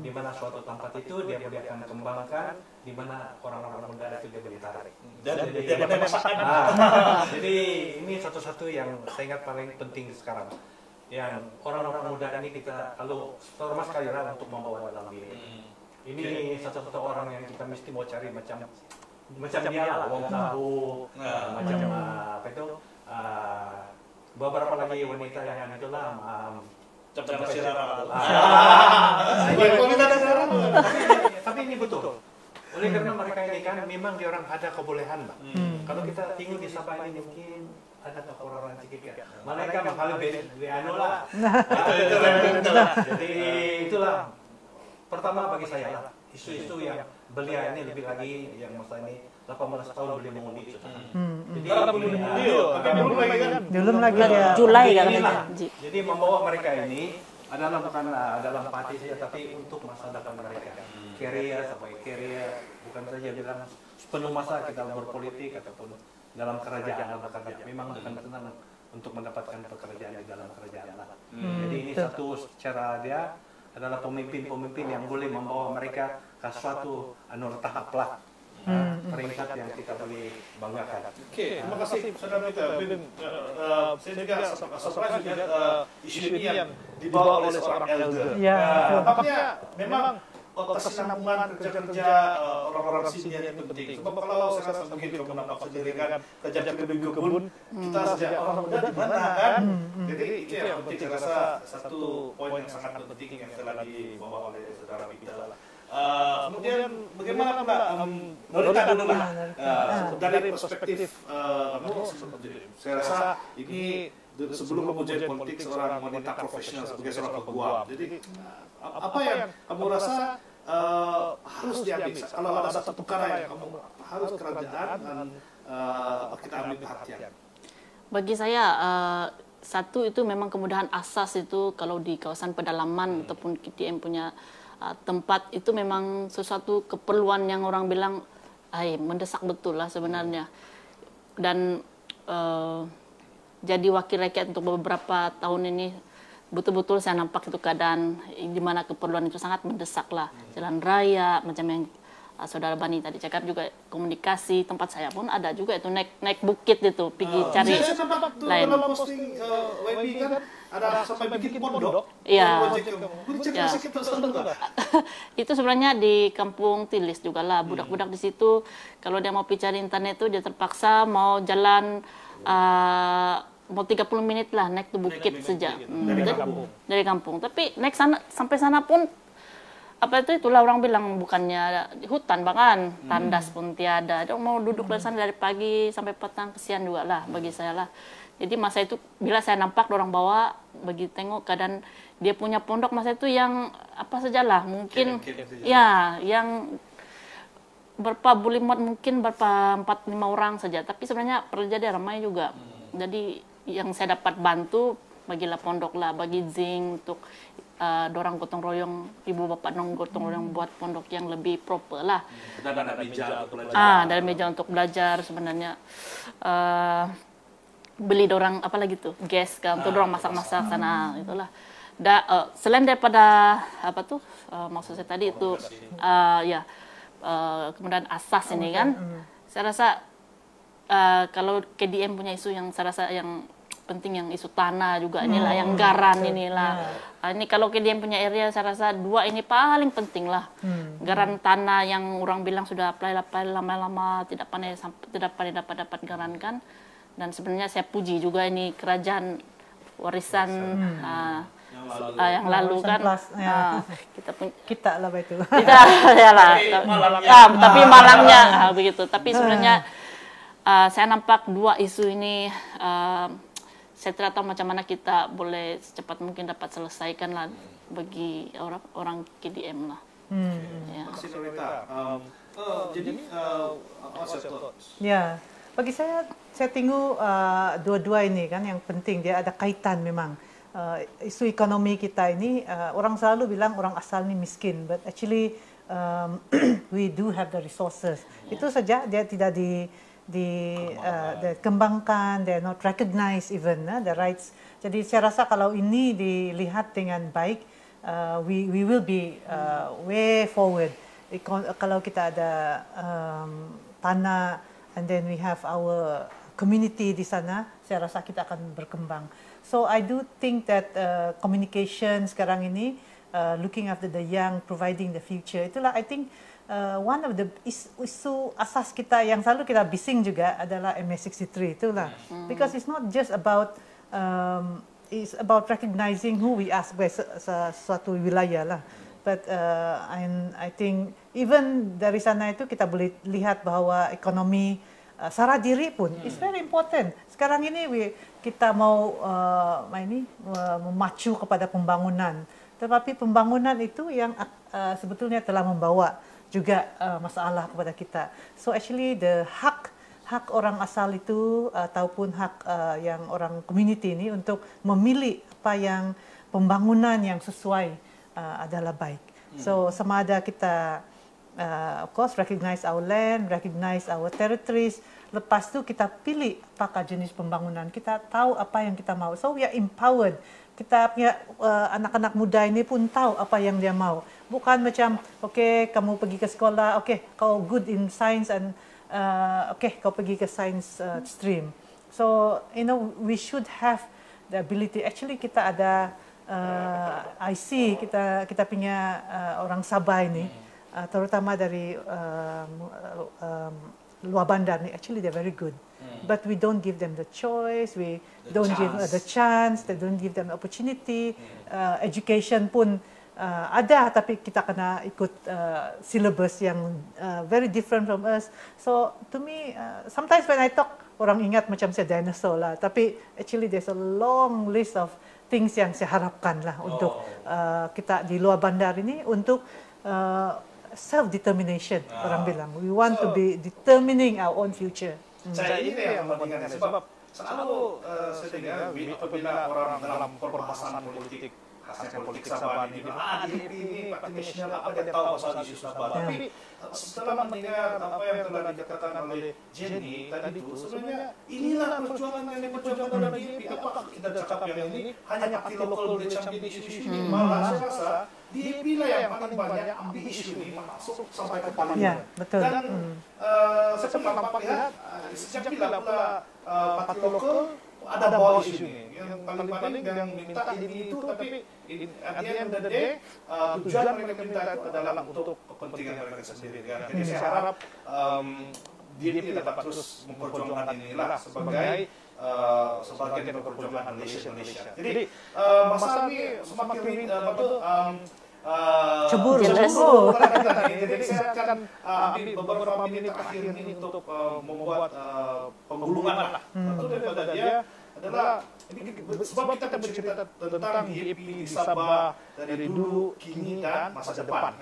Di mana suatu tempat itu dia boleh akan kembangkan, di mana orang-orang muda itu dia boleh tarik. Jadi ini satu-satu yang saya ingat paling penting sekarang. Yang orang-orang muda ini kita kalau terutama sekali lah untuk membawa dalam diri. Ini satu-satu orang yang kita mesti mau cari macam macam dia lah, Wong Tahu, macam apa itu, beberapa lagi wanita yang itulah, Captain Sirara. Tapi ini betul. Oleh karena mereka ini kan memang dia orang ada kebolehan, Mbak. Kalau kita tinggal di Sabah ini mungkin ada kekurangan sedikit. Mereka mengalami anu lah. Jadi itulah pertama bagi saya lah isu-isu yang belia ini lebih lagi yang masa ini 18 tahun boleh mengundi. Jadi belum lagi dia Julai kan. Jadi membawa mereka ini adalah bukan dalam parti saja tapi untuk masa depan mereka. Career sampai career, bukan saja bilang penuh masa kita berpolitik ataupun dalam kerajaan atau bekerja. Memang dengan senang untuk mendapatkan pekerjaan di dalam kerajaan lah. Jadi ini satu cara dia adalah pemimpin-pemimpin yang boleh membawa mereka ke suatu tahap lah. Peringkat yang kita boleh banggakan. Oke, terima kasih Saudara Mita. Saya juga surprise lihat isu ini yang dibawa oleh seorang elder. Tampaknya memang kesinambungan kerja-kerja orang-orang senior itu penting. Sebab kalau saya rasa mungkin kamu nampak sendiri kan kerja ke kebun, kita sejak orang muda di mana kan? Jadi itu yang penting. Saya rasa satu poin yang sangat penting yang telah dibawa oleh Saudara Mita. Kemudian bagaimana Mbak Norita dulu lah dari perspektif kamu, saya rasa ini sebelum kamu jadi politik seorang wanita profesional sebagai seorang peguam. Jadi apa yang kamu rasa harus diambil kalau ada satu perkara yang kamu harus kerajaan dan kita ambil perhatian? Bagi saya satu itu memang kemudahan asas itu kalau di kawasan pedalaman ataupun KTM punya tempat itu memang sesuatu keperluan yang orang bilang mendesak betul lah sebenarnya. Dan jadi wakil rakyat untuk beberapa tahun ini betul-betul saya nampak itu keadaan di mana keperluan itu sangat mendesak lah. Jalan raya macam yang Saudara Bani tadi cakap juga, komunikasi tempat saya pun ada juga itu naik bukit itu pergi cari lain. Dalam posting WB kan ada sampai bikin pondok. Iya. Itu sebenarnya di Kampung Tilis juga lah, budak-budak di situ kalau dia mau cari internet itu dia terpaksa mau jalan mau 30 menit lah naik ke bukit saja dari kampung. Tapi naik sana sampai sana pun itulah orang bilang bukannya hutan bahkan tandas pun tiada. Dia mau duduk di sana dari pagi sampai petang, kesian juga lah bagi saya lah. Jadi masa itu bila saya nampak orang bawa bagi tengok keadaan dia punya pondok masa itu yang apa sajalah mungkin ya yang berapa boleh muat mungkin berapa 4-5 orang saja, tapi sebenarnya perjalanan ramai juga. Jadi yang saya dapat bantu bagilah pondok lah, bagi zinc untuk dorang gotong royong, ibu bapak dong gotong royong buat pondok yang lebih proper lah. Dan ada meja untuk belajar. Dari meja untuk belajar sebenarnya. Beli dorang apa lagi tuh gas kan untuk dorang masak-masak sana itulah. Selain daripada maksud saya tadi itu kemudian asas ini kan, saya rasa kalau KDM punya isu yang saya rasa yang penting yang isu tanah juga inilah yang garan inilah. Ini kalau KDM punya area saya rasa dua ini paling penting lah. Garan tanah yang orang bilang sudah apply lama-lama tidak pandai dapat garan kan. Dan sebenarnya saya puji juga ini kerajaan warisan yang lalu kan kita lah itu. Kita ya lah. Tapi malangnya begitu. Tapi sebenarnya saya nampak dua isu ini saya tidak tahu macam mana kita boleh secepat mungkin dapat selesaikan lah bagi orang KDM lah. Ya, bagi saya tengok dua-dua ini kan yang penting, dia ada kaitan memang. Isu ekonomi kita ini orang selalu bilang orang asal ni miskin, but actually we do have the resources. Itu saja dia tidak dikembangkan, they are not recognized even the rights. Jadi saya rasa kalau ini dilihat dengan baik, we will be way forward. Kalau kita ada tanah and then we have our community di sana, saya rasa kita akan berkembang. So I do think that communication sekarang ini, looking after the young, providing the future, itulah I think one of the isu asas kita yang selalu kita bising juga adalah MA63 itulah. Because it's not just about it's about recognizing who we are sebagai suatu wilayah lah. But I think even dari sana itu kita boleh lihat bahwa ekonomi sara diri pun is very important. Sekarang ini kita mau memacu kepada pembangunan, tetapi pembangunan itu yang sebetulnya telah membawa juga masalah kepada kita. So actually the hak orang asal itu ataupun hak yang orang community ini untuk memilih apa yang pembangunan yang sesuai adalah baik. So sama ada kita of course recognize our land, recognize our territories. Lepas tu kita pilih apakah jenis pembangunan. Kita tahu apa yang kita mau. So we are empowered. Kita punya anak-anak muda ini pun tahu apa yang dia mau. Bukan macam okay, kamu pergi ke sekolah, okay, kau good in science and okay, kau pergi ke science stream. So we should have the ability. Actually kita ada IC kita punya orang Sabah ini, terutama dari luar bandar ni, actually they're very good. But we don't give them the choice, we don't give the chance, they don't give them opportunity. Education pun ada, tapi kita kena ikut syllabus yang very different from us. So to me, sometimes when I talk, orang ingat macam saya dinosaur lah. Tapi actually there's a long list of things yang saya harapkan lah untuk kita di luar bandar ini untuk self-determination. Orang bilang, we want to be determining our own future. Saya ini yang membandingkan sebab selalu saya dengar apabila orang dalam permasalahan politik, khasnya politik Sabah ini, DAP ini Parti Nasional apa dia tahu pasal isu Sabah. Tapi setelah mendengar apa yang telah dikatakan oleh Jenny tadi itu, sebenarnya inilah perjuangan yang diperjuangkan oleh DAP. Apakah kita cakap yang ini hanya parti lokal boleh champion isu-isu ini? Malah saya rasa DAP lah yang paling banyak ambil isu ini masuk sampai ke parlemen. Ya, betul. Dan saya pernah nampak lihat sejak bila pula parti lokal ada bawa isu ini. Yang paling-paling yang minta ini itu, tapi at the end of the day, tujuan mereka minta itu adalah untuk kepentingan mereka sendiri. Jadi saya harap DAP dapat terus memperjuangkan inilah sebagai sebagian dari perjuangan Malaysia. Jadi masalah ini semakin cemburu. Jadi saya akan ambil beberapa menit terakhir ini untuk membuat penggulungan lah. Itu daripada dia adalah sebab kita bercerita tentang DAP di Sabah dari dulu, kini dan masa depan.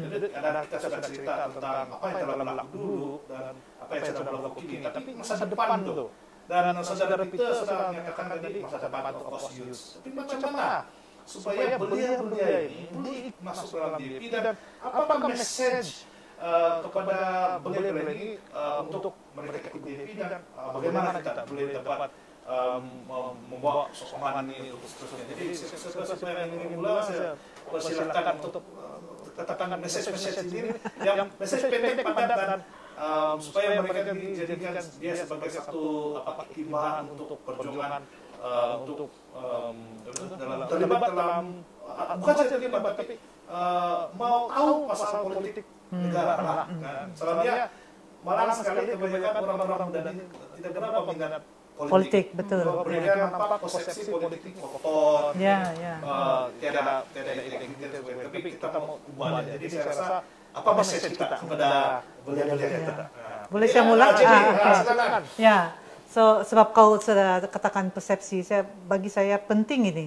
Jadi kita sudah cerita tentang apa yang telah berlaku dulu dan apa yang sedang berlaku kini, tapi masa depan itu. Dan saudara Peter sudah menyatakan tadi masa depan itu of youth. Tapi macam mana supaya belia-belia ini boleh masuk dalam DAP dan apakah message kepada belia-belia ini untuk mereka ikut DAP dan bagaimana kita boleh dapat membawa sokongan ini seterusnya. Jadi saya ingin mula saya persilakan untuk katakan message ini yang message pendek padat dan supaya mereka dijadikan dia sebagai satu imbalan untuk perjuangan untuk terlibat dalam bukan saja terlibat tapi mau tahu pasal politik negara lah. Sebenarnya malang sekali kebanyakan orang-orang muda tidak berapa minat politik, betul. Mereka nampak konsepsi politik kotor, tiada integritas, tapi kita mau ubah. Jadi saya rasa apa message kita kepada belia-belia kita? Boleh saya mulai? Silakan. Ya, so sebab kau sudah katakan persepsi, bagi saya penting ini.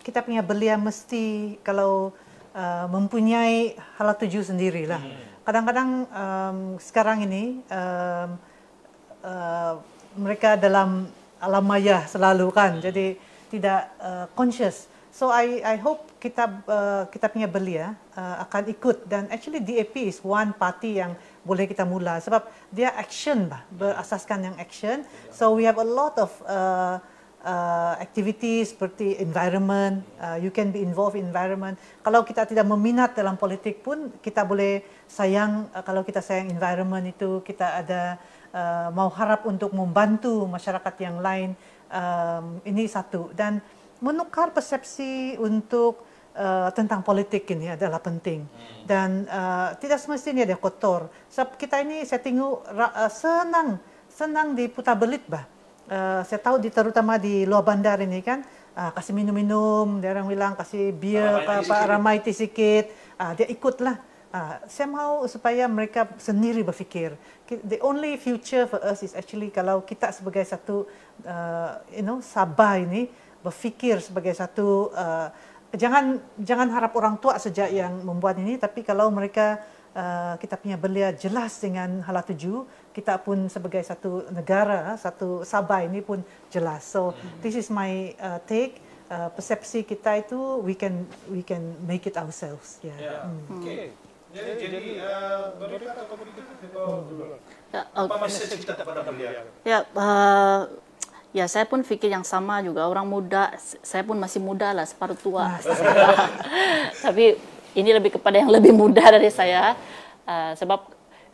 Kita punya belia mesti kalau mempunyai hala tuju sendirilah. Kadang-kadang sekarang ini mereka dalam alam maya selalu kan, jadi tidak conscious. So I hope kita punya belia akan ikut, dan actually DAP is one party yang boleh kita mula sebab dia action berasaskan yang action. So we have a lot of activities seperti environment, you can be involved in environment. Kalau kita tidak meminat dalam politik pun kita boleh sayang, kalau kita sayang environment itu kita ada mau harap untuk membantu masyarakat yang lain. Ini satu, dan menukar persepsi untuk tentang politik ini adalah penting dan tidak semestinya dia kotor. Sebab kita ini saya tengok senang diputar belit bah. Saya tahu terutama di luar bandar ini kan kasih minum-minum, dia orang bilang kasih bir ramai sikit, dia ikutlah. Saya mau supaya mereka sendiri berfikir. The only future for us is actually kalau kita sebagai satu Sabah ini berfikir sebagai satu jangan harap orang tua saja yang membuat ini, tapi kalau mereka kita punya belia jelas dengan hala tuju, kita pun sebagai satu negara, satu Sabah ini pun jelas. So this is my take. Persepsi kita itu we can make it ourselves. Okay. Jadi bagaimana atau Apa message kita kepada beliau? Ya, saya pun pikir yang sama juga. Orang muda, saya pun masih muda lah, separuh tua. Tapi ini lebih kepada yang lebih muda dari saya. Sebab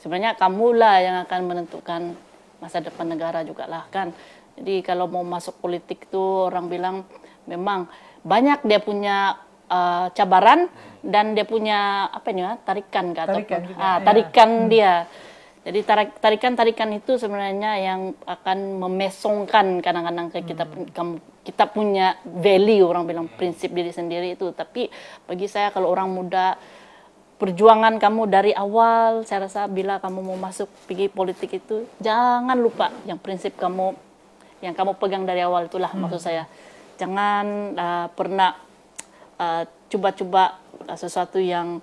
sebenarnya kamulah yang akan menentukan masa depan negara juga lah kan. Jadi kalau mau masuk politik tuh orang bilang memang banyak dia punya cabaran dan dia punya tarikan dia. Jadi tarikan itu sebenarnya yang akan memesongkan kadang-kadang kita punya value, orang bilang prinsip diri sendiri itu. Tapi bagi saya kalau orang muda, perjuangan kamu dari awal, saya rasa bila kamu mau masuk pergi politik itu jangan lupa yang prinsip kamu yang kamu pegang dari awal itulah maksud saya. Jangan pernah coba-coba sesuatu yang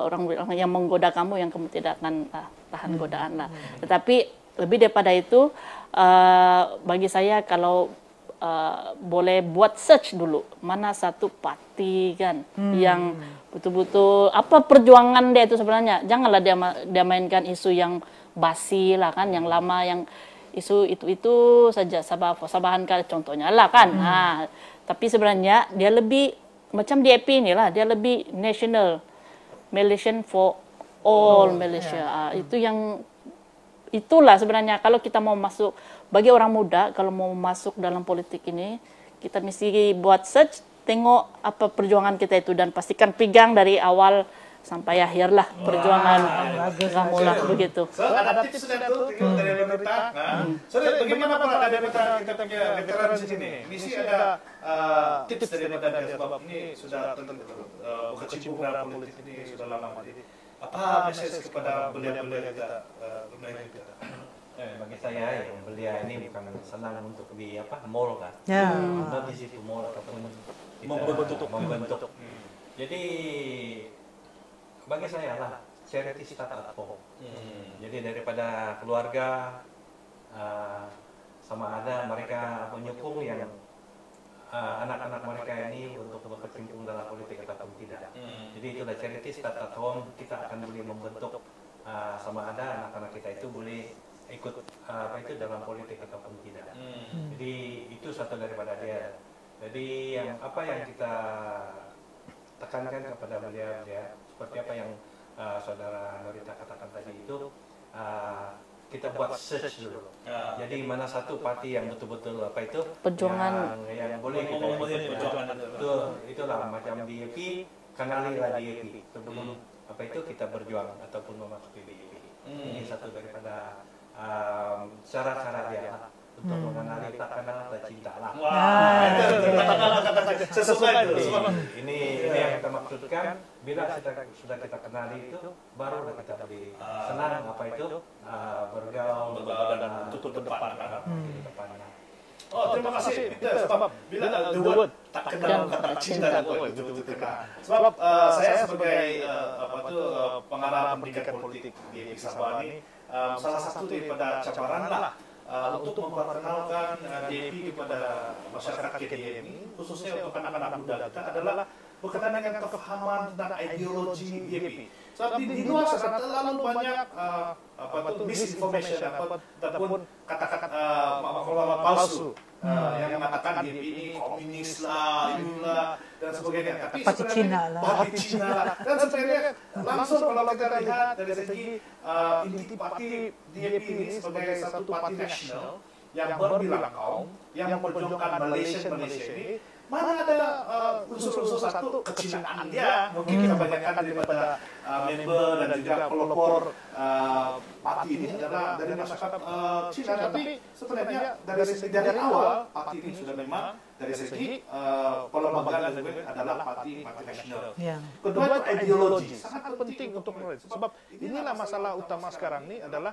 orang yang menggoda kamu yang kamu tidak akan tahan godaan lah. Tetapi lebih daripada itu bagi saya kalau boleh buat search dulu mana satu parti kan yang betul-betul apa perjuangan dia itu sebenarnya. Janganlah dia mainkan isu yang basi lah kan, yang lama, yang isu itu saja Sabahan kan contohnya lah kan. Tapi sebenarnya dia lebih macam DAP inilah, dia lebih national, Malaysian for all Malaysia. Itulah sebenarnya kalau kita mau masuk, bagi orang muda kalau mau masuk dalam politik ini, kita mesti buat search, tengok apa perjuangan kita itu dan pastikan pegang dari awal sampai akhir lah perjuangan kamu lah begitu. Ada tips dari pemerintah. Bagaimana Pak dari kita punya veteran di sini? Ini sih ada tips daripada dia sebab ini sudah berkecimpung dalam politik ini sudah lama. Jadi apa message kepada belia-belia kita kita? Bagi saya yang belia ini bukan senang untuk di mall kan. Di situ mall ataupun membentuk. Jadi bagi saya lah charity start at home. Jadi daripada keluarga sama ada mereka menyokong yang anak-anak mereka ini untuk berkecimpung dalam politik ataupun tidak. Jadi itulah charity start at home. Kita akan boleh membentuk sama ada anak-anak kita itu boleh ikut dalam politik ataupun tidak. Jadi itu satu daripada dia. Jadi apa yang kita tekankan kepada beliau seperti apa yang saudara Norita katakan tadi itu kita buat search dulu. Jadi mana satu parti yang betul-betul perjuangan yang boleh kita itulah macam DAP, kenalilah DAP sebelum kita berjuang ataupun memasuki DAP. Ini satu daripada cara-cara dia untuk mengenali tak kenal tak cinta lah. Sesuai itu. Ini yang kita maksudkan. Bila sudah kita kenali itu, baru kita lebih senang bergaul dan tutup depan. Terima kasih. Sebab bila the word tak kenal kata cinta itu sebab saya sebagai pengarah pendidikan politik di Sabah ini salah satu daripada cabaran lah untuk memperkenalkan DAP kepada masyarakat KDN ini, khususnya untuk anak-anak muda kita adalah berkenaan dengan kefahaman tentang ideologi DAP. Sebab di luar sana terlalu banyak misinformation ataupun kata-kata palsu yang mengatakan DAP ini komunis lah, inilah dan sebagainya. Tapi Parti Cina lah. Dan sebenarnya langsung kalau kita lihat dari segi inti parti DAP ini sebagai satu parti nasional yang berbilang kaum, yang memperjuangkan Malaysia ini, mana ada ada unsur-unsur satu kecintaan dia. Mungkin kebanyakan daripada member dan juga pelopor parti ini adalah dari masyarakat Cina. Tapi sebenarnya dari awal parti ini sudah memang dari segi pelembagaan adalah parti nasional. Kedua itu ideologi, sangat penting untuk mereka. Sebab inilah masalah utama sekarang ini adalah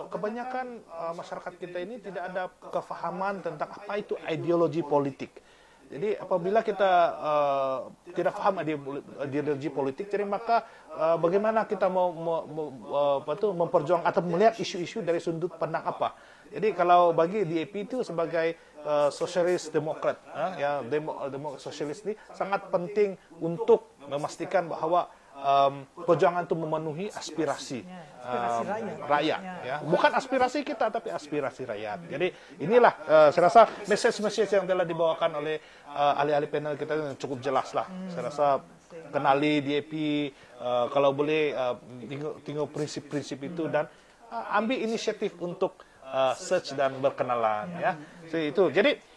kebanyakan masyarakat kita ini tidak ada kefahaman tentang apa itu ideologi politik. Jadi apabila kita tidak paham ideologi politik, jadi maka bagaimana kita mau memperjuangkan atau melihat isu-isu dari sudut pandang apa? Jadi kalau bagi DAP itu sebagai sosialis demokrat, ya sosialis ini sangat penting untuk memastikan bahwa perjuangan itu memenuhi aspirasi rakyat, ya. Bukan aspirasi kita tapi aspirasi rakyat. Jadi inilah saya rasa message yang telah dibawakan oleh ahli-ahli panel kita yang cukup jelas lah. Saya rasa kenali DAP, kalau boleh tinggal prinsip-prinsip itu dan ambil inisiatif untuk search dan berkenalan, ya. Itu. Jadi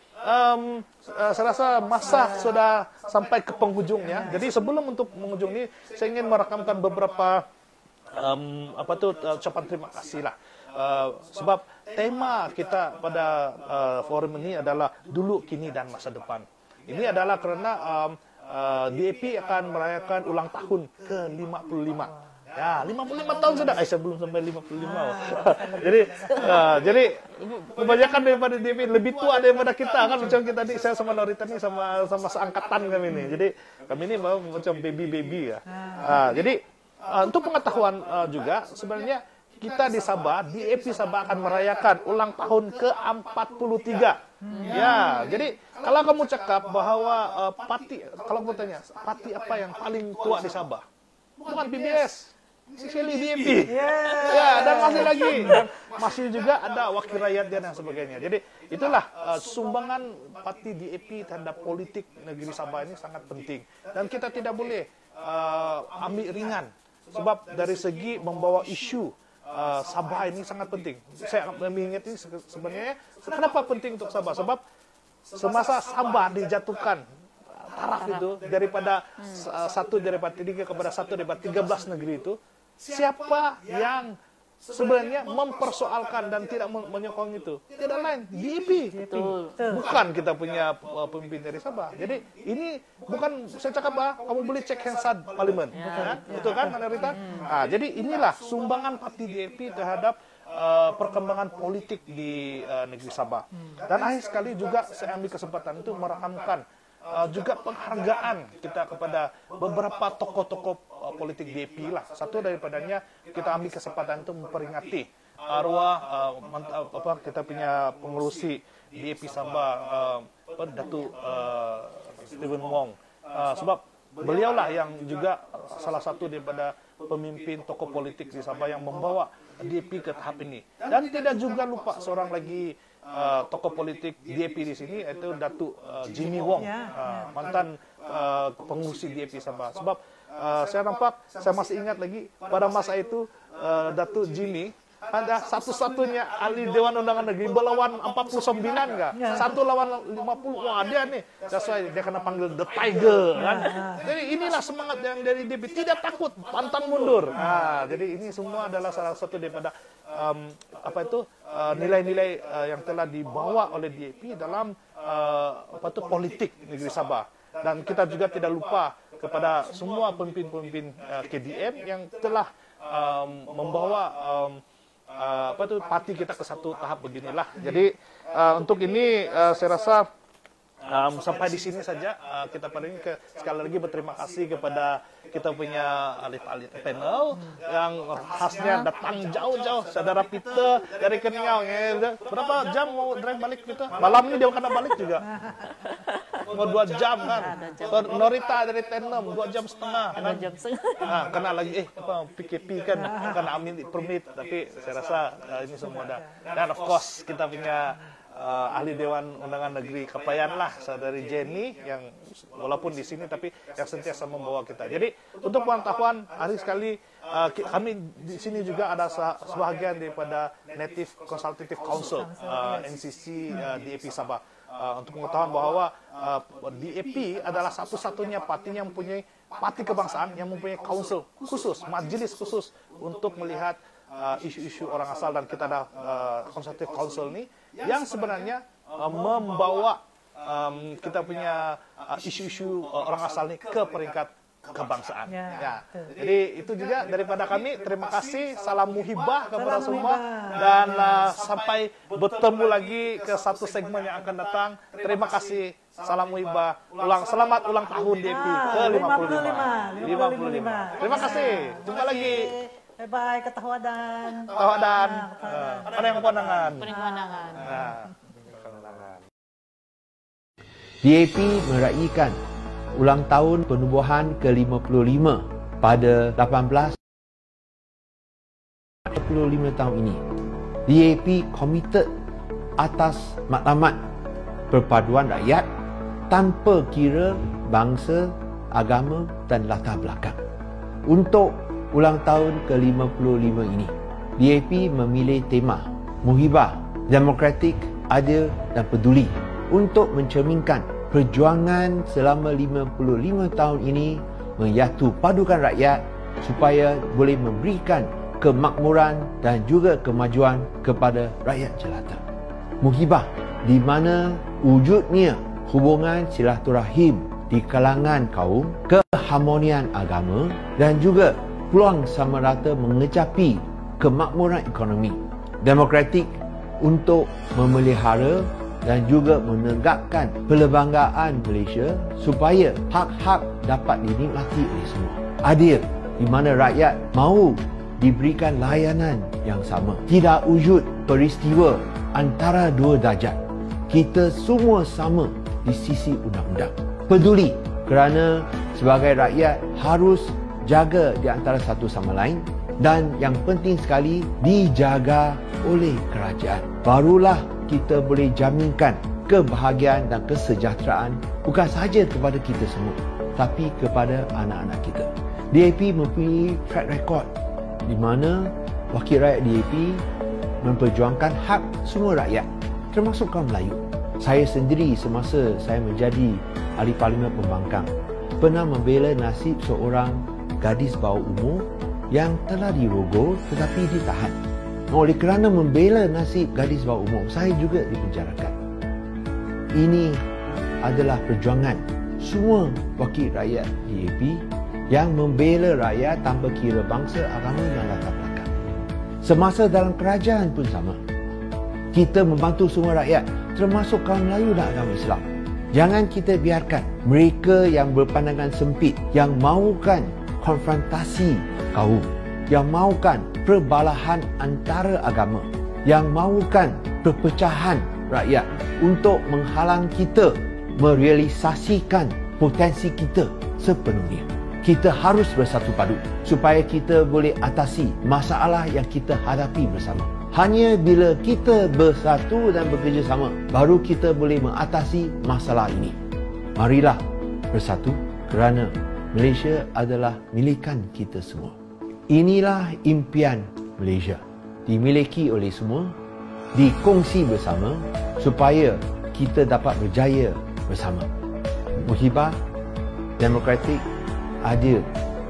saya rasa masa sudah sampai ke penghujungnya. Jadi sebelum untuk menghujung ini, saya ingin merakamkan beberapa ucapan terima kasih lah. Sebab tema kita pada forum ini adalah dulu, kini, dan masa depan. Ini adalah karena DAP akan merayakan ulang tahun ke-55. Ya, 55 tahun sudah. Saya belum sampai 55. Jadi kebanyakan daripada DAP lebih tua daripada kita kan, macam kita tadi, saya sama Norita ini sama seangkatan kami ini. Jadi kami ini macam baby ya. Jadi untuk pengetahuan juga sebenarnya kita di Sabah, DAP Sabah akan merayakan ulang tahun ke-43. Ya, jadi kalau kamu cakap bahwa parti, kalau kamu tanya parti apa yang paling tua di Sabah, bukan PBS. Sekali DAP. Ya, dan masih lagi. Dan masih juga ada wakil rakyat dan sebagainya. Jadi itulah sumbangan parti DAP terhadap politik negeri Sabah ini sangat penting. Dan kita tidak boleh ambil ringan. Sebab dari segi membawa isu Sabah ini sangat penting. Saya mengingat ini sebenarnya kenapa penting untuk Sabah? Sebab semasa Sabah dijatuhkan taraf itu daripada 1/3 kepada 1/13 negeri itu, siapa yang sebenarnya mempersoalkan dan tidak menyokong itu? Tidak lain, DAP. Bukan kita punya pemimpin dari Sabah. Jadi ini bukan, saya cakap kamu boleh cek Hansard Parlimen. Betul kan, Rita? Jadi inilah sumbangan parti DAP terhadap perkembangan politik di negeri Sabah. Dan akhir sekali juga saya ambil kesempatan itu merakamkan juga penghargaan kita kepada beberapa tokoh-tokoh politik DAP lah. Satu daripadanya kita ambil kesempatan itu memperingati arwah kita punya pengurusi DAP Sabah, Datuk Stephen Wong. Sebab beliaulah yang juga salah satu daripada pemimpin tokoh politik di Sabah yang membawa DAP ke tahap ini. Dan tidak juga lupa seorang lagi tokoh politik DAP di sini, yaitu Datuk Jimmy Wong, mantan pengurusi DAP Sabah. Sebab saya masih ingat lagi pada masa itu Datuk Jimmy ada satu-satunya ahli Dewan Undangan Negeri melawan 49 enggak? Satu lawan 50. Wah, dia nih. That's why dia kena panggil The Tiger kan. Jadi inilah semangat yang dari DAP, tidak takut, pantang mundur. Jadi ini semua adalah salah satu daripada nilai-nilai yang telah dibawa oleh DAP dalam politik negeri Sabah. Dan kita juga tidak lupa kepada semua pemimpin-pemimpin KDM yang telah membawa parti kita ke satu tahap beginilah. Jadi untuk ini saya rasa sampai di sini saja kita paling sekali lagi berterima kasih kepada kita punya ahli-ahli panel yang khasnya datang jauh-jauh. Saudara Peter dari Keningau, berapa jam mau drive balik Peter? Malam ini dia kena balik juga. Mau 2 jam kan. Norita dari Tenem 2 jam setengah kan. Kena lagi PKP kan, kena ambil permit, tapi saya rasa ini semua ada. Dan of course kita punya ahli Dewan Undangan Negeri Kapayan lah, saudari Jenny, yang walaupun di sini tapi yang sentiasa membawa kita. Jadi untuk pengetahuan, hari sekali kami di sini juga ada sebahagian daripada Native Consultative Council NCC DAP Sabah. untuk mengetahui bahwa DAP adalah satu-satunya parti yang mempunyai parti kebangsaan yang mempunyai council khusus, majelis khusus untuk melihat isu-isu orang asal, dan kita ada Consultative Council ini yang sebenarnya membawa kita punya isu-isu orang asal ini ke peringkat kebangsaan. Ya. Jadi itu juga daripada kami. Terima kasih. Salam muhibah kepada semua. Dan sampai bertemu lagi ke satu segmen yang akan datang. Terima kasih. Salam muhibah. Selamat ulang tahun DAP ke 55. Terima kasih. Jumpa lagi. Bye-bye. Ketahuan. Ada yang pandangan. DAP meraihkan ulang tahun penubuhan ke-55 pada 18 25 tahun ini. DAP komited atas matlamat perpaduan rakyat tanpa kira bangsa, agama dan latar belakang. Untuk ulang tahun ke-55 ini, DAP memilih tema Muhibah, Demokratik, Adil dan Peduli untuk mencerminkan perjuangan selama 55 tahun ini menyatu padukan rakyat supaya boleh memberikan kemakmuran dan juga kemajuan kepada rakyat jelata. Muhibah di mana wujudnya hubungan silaturahim di kalangan kaum, keharmonian agama dan juga peluang sama rata mengecapi kemakmuran ekonomi. Demokratik untuk memelihara dan juga menegakkan perlembagaan Malaysia supaya hak-hak dapat dinikmati oleh semua. Adil di mana rakyat mahu diberikan layanan yang sama. Tidak wujud peristiwa antara dua darjat. Kita semua sama di sisi undang-undang. Peduli kerana sebagai rakyat harus jaga di antara satu sama lain, dan yang penting sekali dijaga oleh kerajaan. Barulah kita boleh jaminkan kebahagiaan dan kesejahteraan bukan sahaja kepada kita semua, tapi kepada anak-anak kita. DAP mempunyai track record di mana wakil rakyat DAP memperjuangkan hak semua rakyat, termasuk kaum Melayu. Saya sendiri semasa saya menjadi ahli parlimen pembangkang pernah membela nasib seorang gadis bawah umur yang telah dirogol tetapi ditahan. Oleh kerana membela nasib gadis bawah umur, saya juga dipenjarakan. Ini adalah perjuangan semua wakil rakyat DAP yang membela rakyat tanpa kira bangsa, agama dan latar belakang. Semasa dalam kerajaan pun sama. Kita membantu semua rakyat, termasuk kaum Melayu dan agama Islam. Jangan kita biarkan mereka yang berpandangan sempit, yang mahukan konfrontasi kaum, yang mahukan perbalahan antara agama, yang mahukan perpecahan rakyat untuk menghalang kita merealisasikan potensi kita sepenuhnya. Kita harus bersatu padu supaya kita boleh atasi masalah yang kita hadapi bersama. Hanya bila kita bersatu dan bekerjasama, baru kita boleh mengatasi masalah ini. Marilah bersatu kerana Malaysia adalah milikan kita semua. Inilah impian Malaysia, dimiliki oleh semua, dikongsi bersama supaya kita dapat berjaya bersama. Muhibah, demokratik, adil,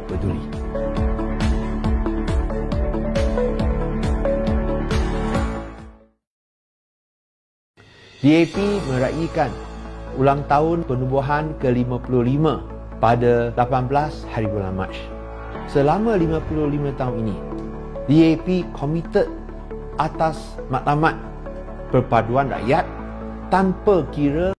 peduli. DAP meraihkan ulang tahun penubuhan ke-55 pada 18 hari bulan Mac. Selama 55 tahun ini, DAP komited atas matlamat perpaduan rakyat tanpa kira